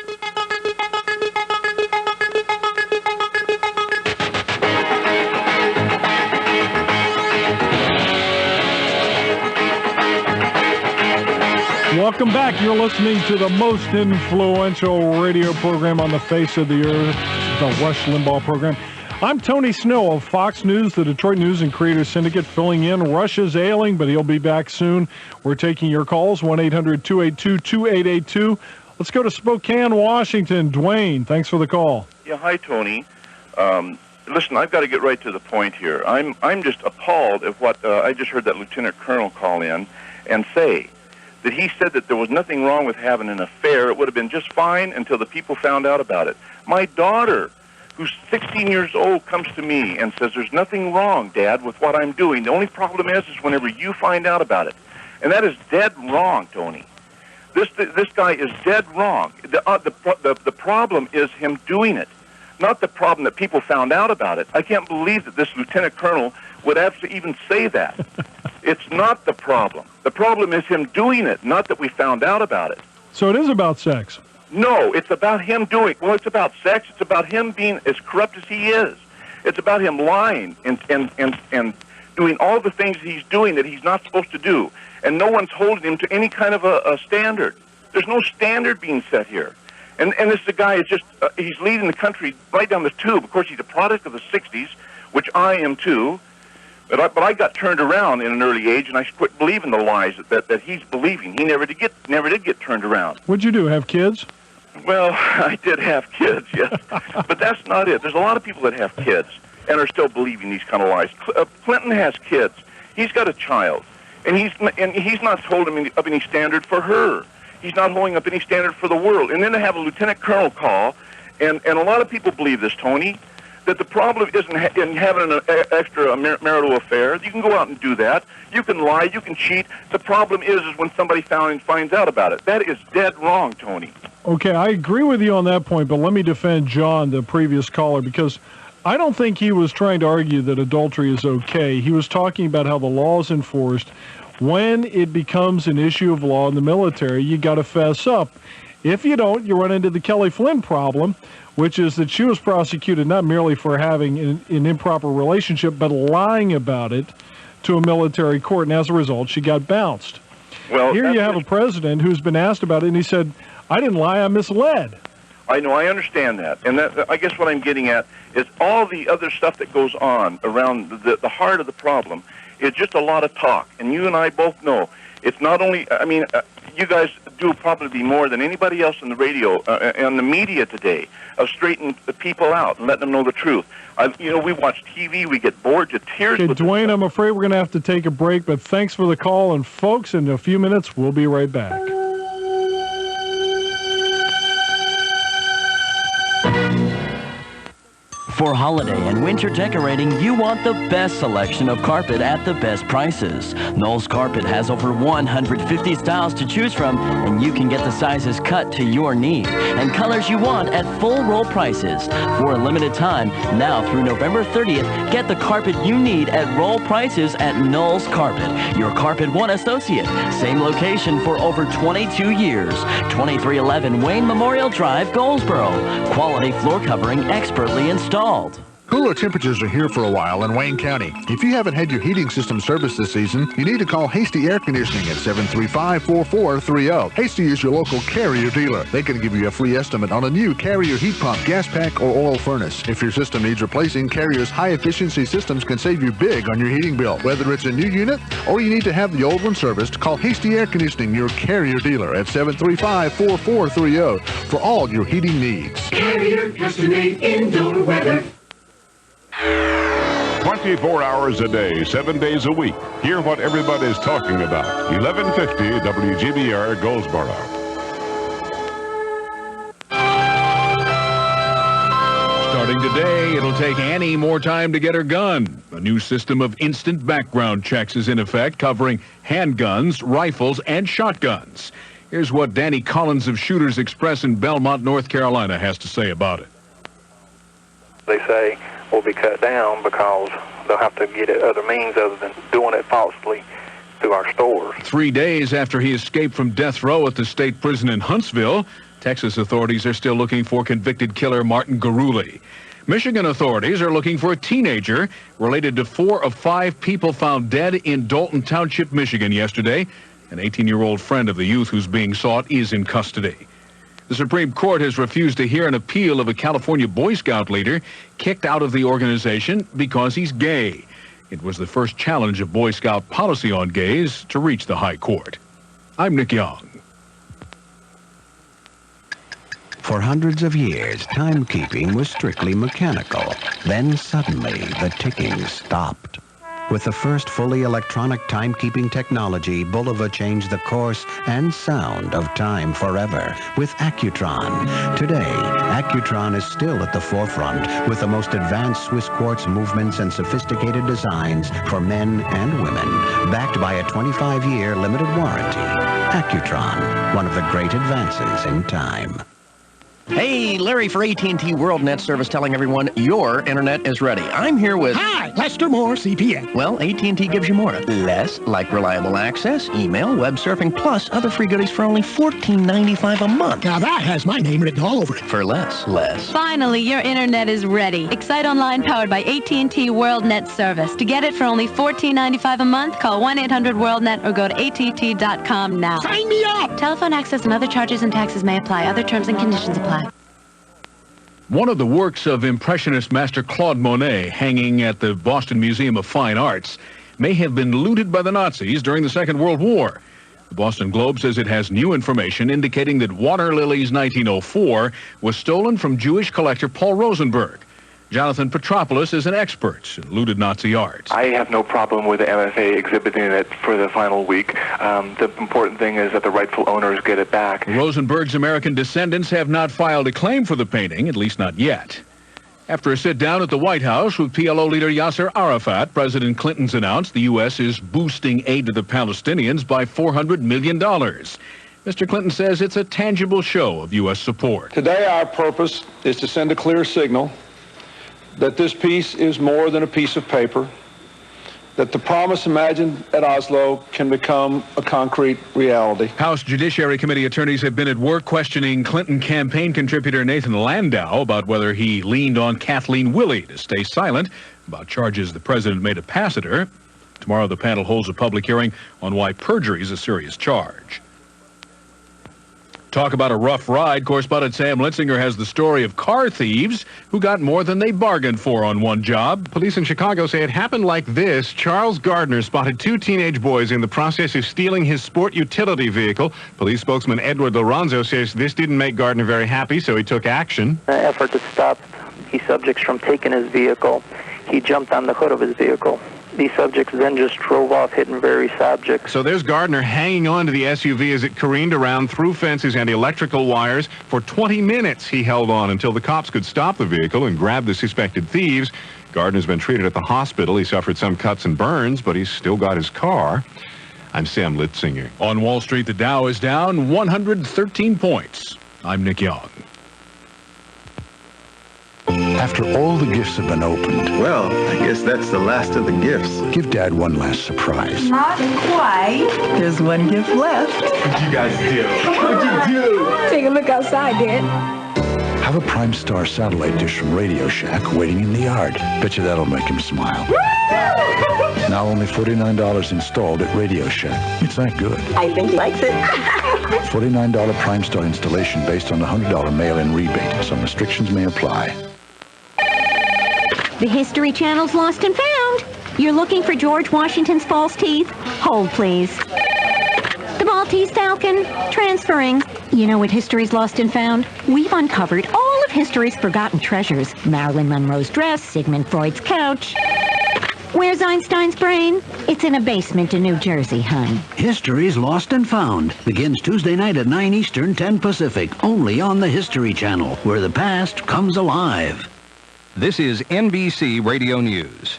Welcome back. You're listening to the most influential radio program on the face of the earth, the Rush Limbaugh program. I'm Tony Snow of Fox News, the Detroit News and Creator Syndicate, filling in. Rush is ailing, but he'll be back soon. We're taking your calls, 1-800-282-2882. Let's go to Spokane, Washington. Dwayne, thanks for the call. Yeah, hi, Tony. Listen, I've got to get right to the point here. I'm just appalled at what I just heard that Lieutenant Colonel call in and say. That he said that there was nothing wrong with having an affair. It would have been just fine until the people found out about it. My daughter, who's 16 years old, comes to me and says, there's nothing wrong, Dad, with what I'm doing. The only problem is whenever you find out about it. And that is dead wrong, Tony. This guy is dead wrong. The problem is him doing it, not the problem that people found out about it. I can't believe that this Lieutenant Colonel would have to even say that. It's not the problem. The problem is him doing it, not that we found out about it. So it is about sex. No, it's about him doing. Well, it's about sex. It's about him being as corrupt as he is. It's about him lying and doing all the things he's doing that he's not supposed to do. And no one's holding him to any kind of a standard. There's no standard being set here. And this guy is just, he's leading the country right down the tube. Of course, he's a product of the 60s, which I am too. But I got turned around in an early age, and I quit believing the lies that he's believing. He never did get turned around. What'd you do, have kids? Well, I did have kids, yes. But that's not it. There's a lot of people that have kids and are still believing these kind of lies. Clinton has kids. He's got a child. And he's not holding up any standard for her. He's not holding up any standard for the world. And then to have a lieutenant colonel call, and a lot of people believe this, Tony, that the problem isn't in having an extra marital affair. You can go out and do that. You can lie. You can cheat. The problem is when somebody finds out about it. That is dead wrong, Tony. Okay, I agree with you on that point, but let me defend John, the previous caller, because I don't think he was trying to argue that adultery is okay. He was talking about how the law is enforced. When it becomes an issue of law in the military, you got to fess up. If you don't, you run into the Kelly Flynn problem, which is that she was prosecuted not merely for having an improper relationship, but lying about it to a military court, and as a result, she got bounced. Well, here you have a president who's been asked about it, and he said, I didn't lie, I misled. I know, I understand that. And that, I guess what I'm getting at is all the other stuff that goes on around the heart of the problem is just a lot of talk. And you and I both know it's not only, I mean, you guys do probably more than anybody else in the radio and the media today of straightening the people out and letting them know the truth. We watch TV, we get bored to tears. Okay, Dwayne, I'm afraid we're going to have to take a break, but thanks for the call. And folks, in a few minutes, we'll be right back. For holiday and winter decorating, you want the best selection of carpet at the best prices. Knoll's Carpet has over 150 styles to choose from, and you can get the sizes cut to your need and colors you want at full roll prices. For a limited time, now through November 30th, get the carpet you need at roll prices at Knoll's Carpet, your Carpet One associate. Same location for over 22 years. 2311 Wayne Memorial Drive, Goldsboro. Quality floor covering expertly installed. Cooler temperatures are here for a while in Wayne County. If you haven't had your heating system serviced this season, you need to call Hasty Air Conditioning at 735-4430. Hasty is your local Carrier dealer. They can give you a free estimate on a new Carrier heat pump, gas pack, or oil furnace. If your system needs replacing, Carrier's high-efficiency systems can save you big on your heating bill. Whether it's a new unit or you need to have the old one serviced, call Hasty Air Conditioning, your Carrier dealer, at 735-4430 for all your heating needs. Carrier, custom-made indoor weather. 24 hours a day, 7 days a week. Hear what everybody's talking about. 1150 WGBR Goldsboro. Starting today, it'll take Annie more time to get her gun. A new system of instant background checks is in effect, covering handguns, rifles, and shotguns. Here's what Danny Collins of Shooters Express in Belmont, North Carolina has to say about it. They say will be cut down because they'll have to get it other means other than doing it falsely through our stores. 3 days after he escaped from death row at the state prison in Huntsville, Texas authorities are still looking for convicted killer Martin Garuli. Michigan authorities are looking for a teenager related to 4 of 5 people found dead in Dalton Township, Michigan yesterday. An 18-year-old friend of the youth who's being sought is in custody. The Supreme Court has refused to hear an appeal of a California Boy Scout leader kicked out of the organization because he's gay. It was the first challenge of Boy Scout policy on gays to reach the High Court. I'm Nick Young. For hundreds of years, timekeeping was strictly mechanical. Then suddenly, the ticking stopped. With the first fully electronic timekeeping technology, Bulova changed the course and sound of time forever with Accutron. Today, Accutron is still at the forefront with the most advanced Swiss quartz movements and sophisticated designs for men and women, backed by a 25-year limited warranty. Accutron, one of the great advances in time. Hey, Larry for AT&T World Net Service telling everyone your internet is ready. I'm here with... Hi, Lester Moore, CPA. Well, AT&T gives you more. Less, like reliable access, email, web surfing, plus other free goodies for only $14.95 a month. Now that has my name written all over it. For less. Finally, your internet is ready. Excite Online powered by AT&T World Net Service. To get it for only $14.95 a month, call 1-800-WORLD-NET or go to att.com now. Sign me up! Telephone access and other charges and taxes may apply. Other terms and conditions apply. One of the works of Impressionist master Claude Monet, hanging at the Boston Museum of Fine Arts, may have been looted by the Nazis during the Second World War. The Boston Globe says it has new information indicating that Water Lily's 1904 was stolen from Jewish collector Paul Rosenberg. Jonathan Petropoulos is an expert in looted Nazi art. I have no problem with the MFA exhibiting it for the final week. The important thing is that the rightful owners get it back. Rosenberg's American descendants have not filed a claim for the painting, at least not yet. After a sit-down at the White House with PLO leader Yasser Arafat, President Clinton's announced the U.S. is boosting aid to the Palestinians by $400 million. Mr. Clinton says it's a tangible show of U.S. support. Today, our purpose is to send a clear signal that this peace is more than a piece of paper, that the promise imagined at Oslo can become a concrete reality. House Judiciary Committee attorneys have been at work questioning Clinton campaign contributor Nathan Landau about whether he leaned on Kathleen Willey to stay silent about charges the president made a pass at her. Tomorrow, the panel holds a public hearing on why perjury is a serious charge. Talk about a rough ride. Correspondent Sam Litzinger has the story of car thieves who got more than they bargained for on one job. Police in Chicago say it happened like this. Charles Gardner spotted 2 teenage boys in the process of stealing his sport utility vehicle. Police spokesman Edward Lorenzo says this didn't make Gardner very happy, so he took action. In an effort to stop these subjects from taking his vehicle, he jumped on the hood of his vehicle. These subjects then just drove off, hitting various objects. So there's Gardner hanging on to the SUV as it careened around through fences and electrical wires. For 20 minutes, he held on until the cops could stop the vehicle and grab the suspected thieves. Gardner's been treated at the hospital. He suffered some cuts and burns, but he's still got his car. I'm Sam Litzinger. On Wall Street, the Dow is down 113 points. I'm Nick Young. After all the gifts have been opened, well, I guess that's the last of the gifts. Give Dad one last surprise. Not quite. There's one gift left. What'd you guys do? What'd you do? Take a look outside, Dad. Have a Prime Star satellite dish from Radio Shack waiting in the yard. Bet you that'll make him smile. Now only $49 installed at Radio Shack. It's that good. I think he likes it. $49 Prime Star installation based on the $100 mail-in rebate. Some restrictions may apply. The History Channel's lost and found. You're looking for George Washington's false teeth? Hold, please. The Maltese Falcon, transferring. You know what History's lost and found? We've uncovered all of history's forgotten treasures. Marilyn Monroe's dress, Sigmund Freud's couch. Where's Einstein's brain? It's in a basement in New Jersey, hon. History's Lost and Found begins Tuesday night at 9 Eastern, 10 Pacific, only on the History Channel, where the past comes alive. This is NBC Radio News.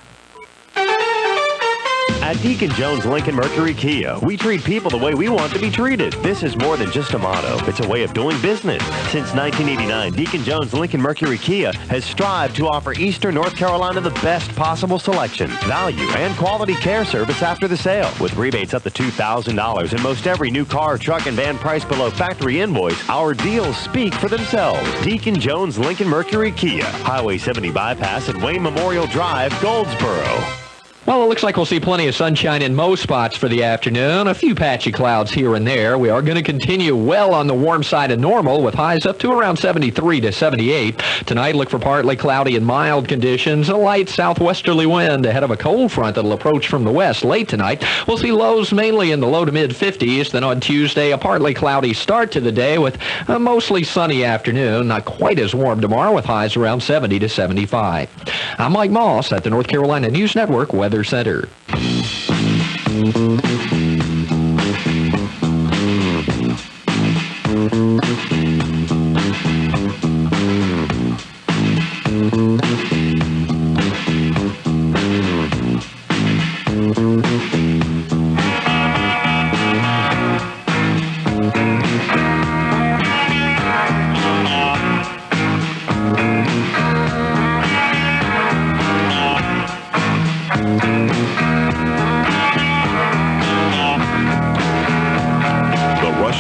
At Deacon Jones Lincoln Mercury Kia, we treat people the way we want to be treated. This is more than just a motto. It's a way of doing business. Since 1989, Deacon Jones Lincoln Mercury Kia has strived to offer Eastern North Carolina the best possible selection, value, and quality care service after the sale. With rebates up to $2,000 and most every new car, truck, and van priced below factory invoice, our deals speak for themselves. Deacon Jones Lincoln Mercury Kia, Highway 70 bypass at Wayne Memorial Drive, Goldsboro. Well, it looks like we'll see plenty of sunshine in most spots for the afternoon. A few patchy clouds here and there. We are going to continue well on the warm side of normal with highs up to around 73 to 78. Tonight, look for partly cloudy and mild conditions. A light southwesterly wind ahead of a cold front that'll approach from the west late tonight. We'll see lows mainly in the low to mid-50s. Then on Tuesday, a partly cloudy start to the day with a mostly sunny afternoon. Not quite as warm tomorrow with highs around 70 to 75. I'm Mike Moss at the North Carolina News Network Weather Center.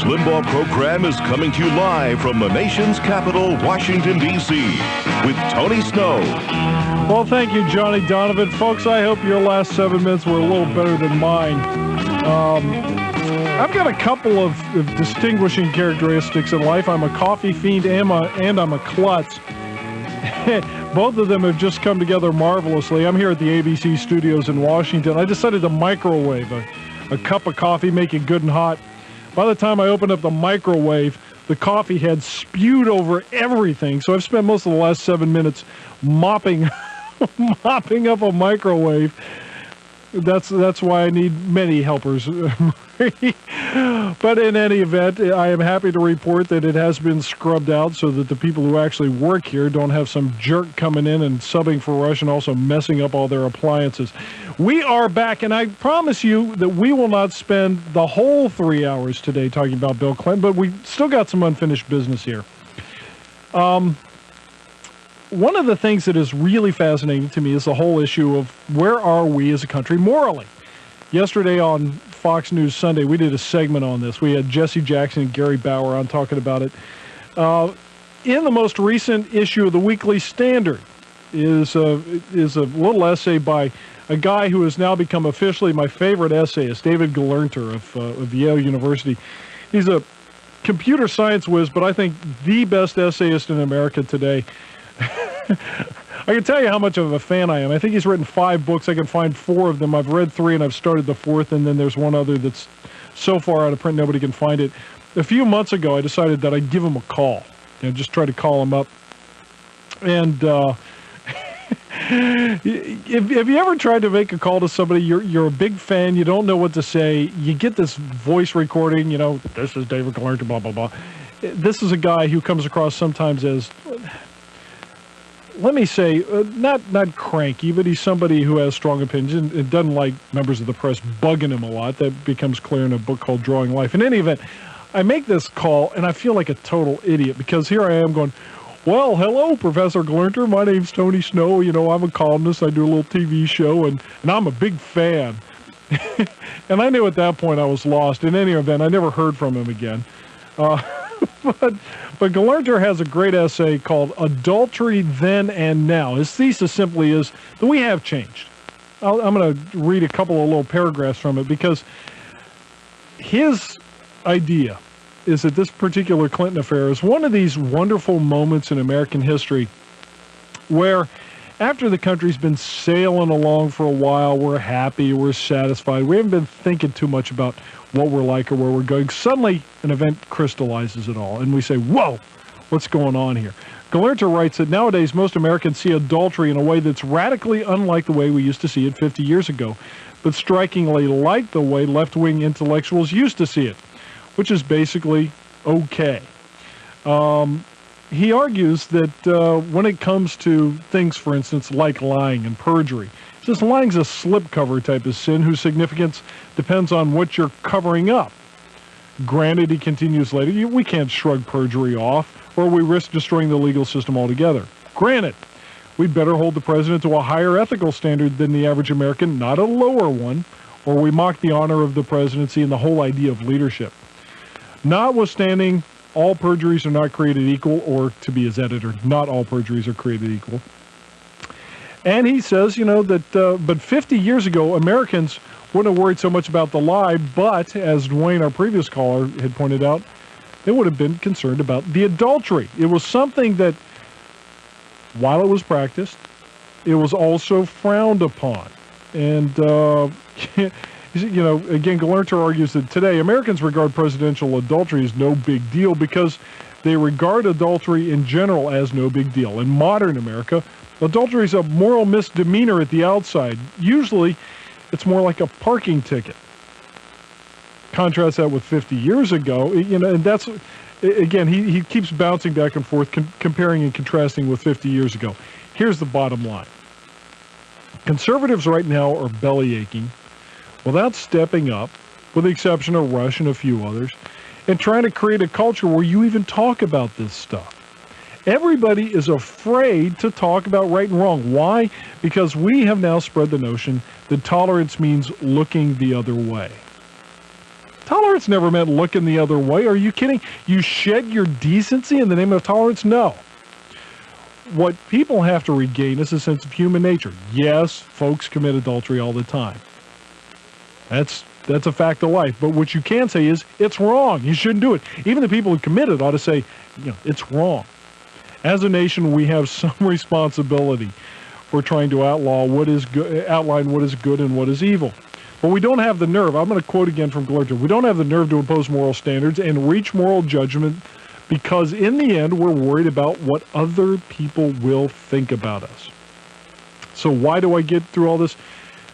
Limbaugh program is coming to you live from the nation's capital, Washington, D.C., with Tony Snow. Well, thank you, Johnny Donovan. Folks, I hope your last 7 minutes were a little better than mine. I've got a couple of distinguishing characteristics in life. I'm a coffee fiend and I'm a klutz. Both of them have just come together marvelously. I'm here at the ABC studios in Washington. I decided to microwave a cup of coffee, make it good and hot. By the time I opened up the microwave, the coffee had spewed over everything. So I've spent most of the last 7 minutes mopping up a microwave. That's why I need many helpers. But in any event, I am happy to report that it has been scrubbed out so that the people who actually work here don't have some jerk coming in and subbing for Rush and also messing up all their appliances. We are back, and I promise you that we will not spend the whole 3 hours today talking about Bill Clinton, but we still got some unfinished business here. One of the things that is really fascinating to me is the whole issue of where are we as a country morally. Yesterday on Fox News Sunday, we did a segment on this. We had Jesse Jackson and Gary Bauer on talking about it. In the most recent issue of the Weekly Standard is a little essay by a guy who has now become officially my favorite essayist, David Gelernter of Yale University. He's a computer science whiz, but I think the best essayist in America today. I can tell you how much of a fan I am. I think he's written 5 books. I can find 4 of them. I've read 3, and I've started the 4th, and then there's one other that's so far out of print nobody can find it. A few months ago, I decided that I'd give him a call. Just try to call him up. And have you ever tried to make a call to somebody, you're a big fan, you don't know what to say, you get this voice recording, this is David Gelernter, blah, blah, blah. This is a guy who comes across sometimes as, let me say, not cranky, but he's somebody who has strong opinions and doesn't like members of the press bugging him a lot. That becomes clear in a book called Drawing Life. In any event, I make this call, and I feel like a total idiot, because here I am going, well, hello, Professor Gelernter. My name's Tony Snow. I'm a columnist. I do a little TV show, and I'm a big fan. And I knew at that point I was lost. In any event, I never heard from him again. But Galerter has a great essay called Adultery Then and Now. His thesis simply is that we have changed. I'm going to read a couple of little paragraphs from it because his idea is that this particular Clinton affair is one of these wonderful moments in American history where after the country's been sailing along for a while, we're happy, we're satisfied, we haven't been thinking too much about what we're like or where we're going. Suddenly, an event crystallizes it all, and we say, whoa, what's going on here? Galerter writes that nowadays most Americans see adultery in a way that's radically unlike the way we used to see it 50 years ago, but strikingly like the way left-wing intellectuals used to see it, which is basically okay. He argues that when it comes to things, for instance, like lying and perjury, he says lying's a slipcover type of sin whose significance depends on what you're covering up. Granted, he continues later, we can't shrug perjury off, or we risk destroying the legal system altogether. Granted, we'd better hold the president to a higher ethical standard than the average American, not a lower one, or we mock the honor of the presidency and the whole idea of leadership. Notwithstanding, all perjuries are not created equal, or to be his editor, not all perjuries are created equal. And he says, that, but 50 years ago, Americans wouldn't have worried so much about the lie, but, as Dwayne, our previous caller, had pointed out, they would have been concerned about the adultery. It was something that, while it was practiced, it was also frowned upon. And, again, Galerter argues that today Americans regard presidential adultery as no big deal because they regard adultery in general as no big deal. In modern America, adultery is a moral misdemeanor at the outside. Usually, it's more like a parking ticket. Contrast that with 50 years ago, and that's, again, he keeps bouncing back and forth, comparing and contrasting with 50 years ago. Here's the bottom line. Conservatives right now are belly aching without stepping up, with the exception of Rush and a few others, and trying to create a culture where you even talk about this stuff. Everybody is afraid to talk about right and wrong. Why? Because we have now spread the notion that tolerance means looking the other way. Tolerance never meant looking the other way. Are you kidding? You shed your decency in the name of tolerance? No. What people have to regain is a sense of human nature. Yes, folks commit adultery all the time. That's a fact of life. But what you can say is, it's wrong. You shouldn't do it. Even the people who commit it ought to say, it's wrong. As a nation, we have some responsibility for trying to outlaw what is good, outline what is good and what is evil. But we don't have the nerve. I'm going to quote again from Galerter. We don't have the nerve to impose moral standards and reach moral judgment because in the end, we're worried about what other people will think about us. So why do I get through all this?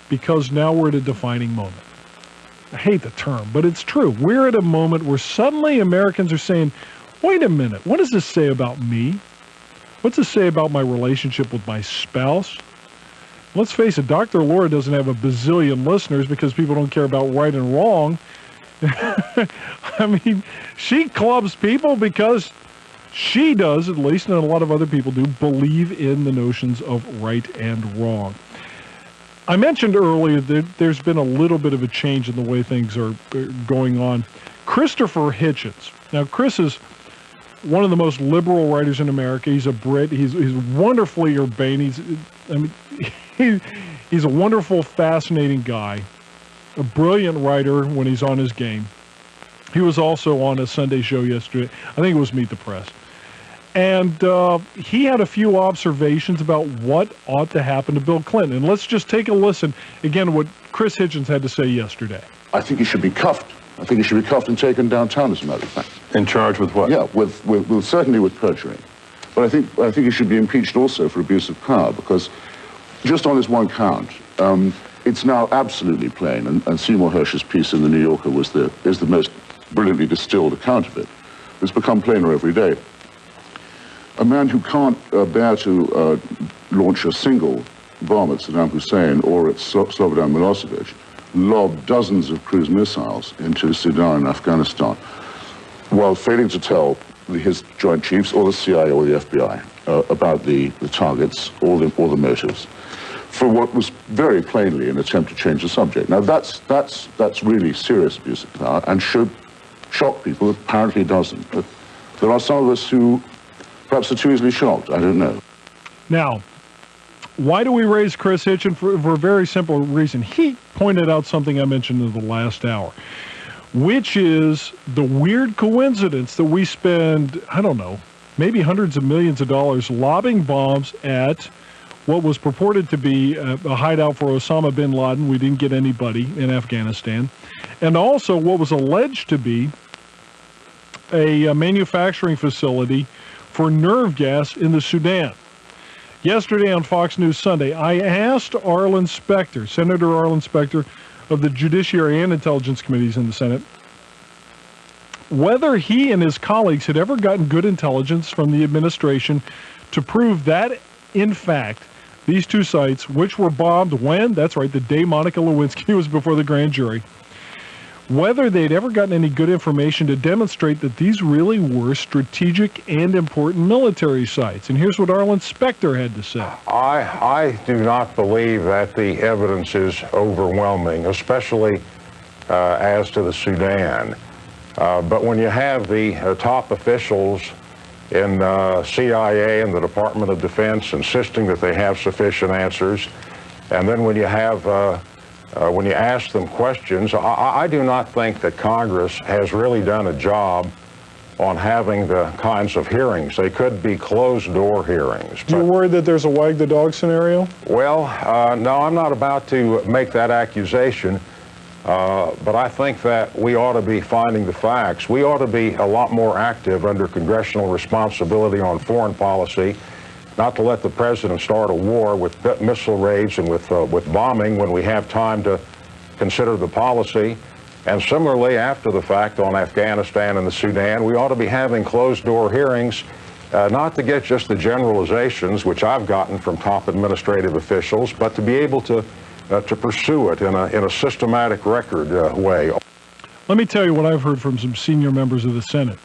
Because now we're at a defining moment. I hate the term, but it's true. We're at a moment where suddenly Americans are saying, wait a minute, what does this say about me? What's this say about my relationship with my spouse? Let's face it, Dr. Laura doesn't have a bazillion listeners because people don't care about right and wrong. I mean, she clubs people because she does, at least, and a lot of other people do, believe in the notions of right and wrong. I mentioned earlier that there's been a little bit of a change in the way things are going on. Christopher Hitchens. Now, Chris is one of the most liberal writers in America. He's a Brit. He's wonderfully urbane. He's a wonderful, fascinating guy. A brilliant writer when he's on his game. He was also on a Sunday show yesterday. I think it was Meet the Press. And he had a few observations about what ought to happen to Bill Clinton. And let's just take a listen, again, to what Chris Hitchens had to say yesterday. I think he should be cuffed. I think he should be cuffed and taken downtown, as a matter of fact. In charge with what? Yeah, with certainly with perjury. But I think he should be impeached also for abuse of power, because just on this one count, it's now absolutely plain, and Seymour Hersh's piece in The New Yorker is the most brilliantly distilled account of it. It's become plainer every day. A man who can't bear to launch a single bomb at Saddam Hussein or at Slobodan Milosevic lobbed dozens of cruise missiles into Sudan and Afghanistan while failing to tell his Joint Chiefs or the CIA or the FBI about the targets or the motives, for what was very plainly an attempt to change the subject. Now that's really serious abuse of power and should shock people. Apparently it doesn't. But There are some of us who perhaps are too easily shocked. I don't know. Now, why do we raise Chris Hitchin? For a very simple reason. He pointed out something I mentioned in the last hour, which is the weird coincidence that we spend, I don't know, maybe hundreds of millions of dollars lobbing bombs at what was purported to be a hideout for Osama bin Laden. We didn't get anybody in Afghanistan. And also what was alleged to be a manufacturing facility for nerve gas in the Sudan. Yesterday on Fox News Sunday, I asked Arlen Specter, Senator Arlen Specter of the Judiciary and Intelligence Committees in the Senate, whether he and his colleagues had ever gotten good intelligence from the administration to prove that, in fact, these two sites, which were bombed when, that's right, the day Monica Lewinsky was before the grand jury, whether they'd ever gotten any good information to demonstrate that these really were strategic and important military sites. And here's what Arlen Specter had to say. I do not believe that the evidence is overwhelming, especially as to the Sudan. But when you have the top officials in CIA and the Department of Defense insisting that they have sufficient answers, and then when you have when you ask them questions, I do not think that Congress has really done a job on having the kinds of hearings. They could be closed-door hearings. You're worried that there's a wag the dog scenario? Well, no, I'm not about to make that accusation, but I think that we ought to be finding the facts. We ought to be a lot more active under congressional responsibility on foreign policy, not to let the president start a war with missile raids and with bombing when we have time to consider the policy. And similarly, after the fact on Afghanistan and the Sudan, we ought to be having closed-door hearings, not to get just the generalizations, which I've gotten from top administrative officials, but to be able to pursue it in a systematic record way. Let me tell you what I've heard from some senior members of the Senate.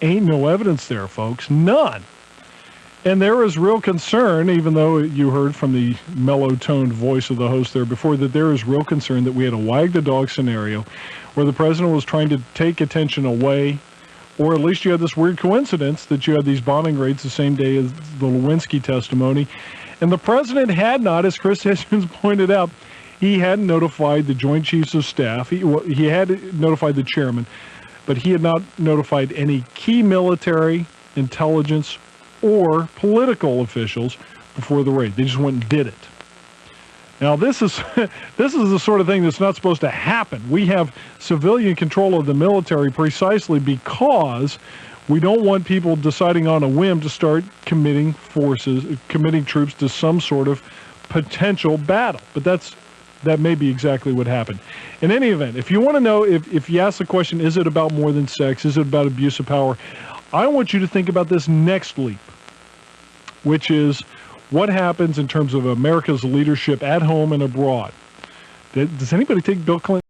Ain't no evidence there, folks. None. And there is real concern, even though you heard from the mellow-toned voice of the host there before, that there is real concern that we had a wag-the-dog scenario where the president was trying to take attention away, or at least you had this weird coincidence that you had these bombing raids the same day as the Lewinsky testimony. And the president had not, as Chris Hitchins pointed out, he hadn't notified the Joint Chiefs of Staff. He had notified the chairman, but he had not notified any key military, intelligence, or political officials before the raid. They just went and did it. Now, this is the sort of thing that's not supposed to happen. We have civilian control of the military precisely because we don't want people deciding on a whim to start committing troops to some sort of potential battle. But that may be exactly what happened. In any event, if you want to know, if you ask the question, is it about more than sex? Is it about abuse of power? I want you to think about this next leap, which is what happens in terms of America's leadership at home and abroad. Does anybody think Bill Clinton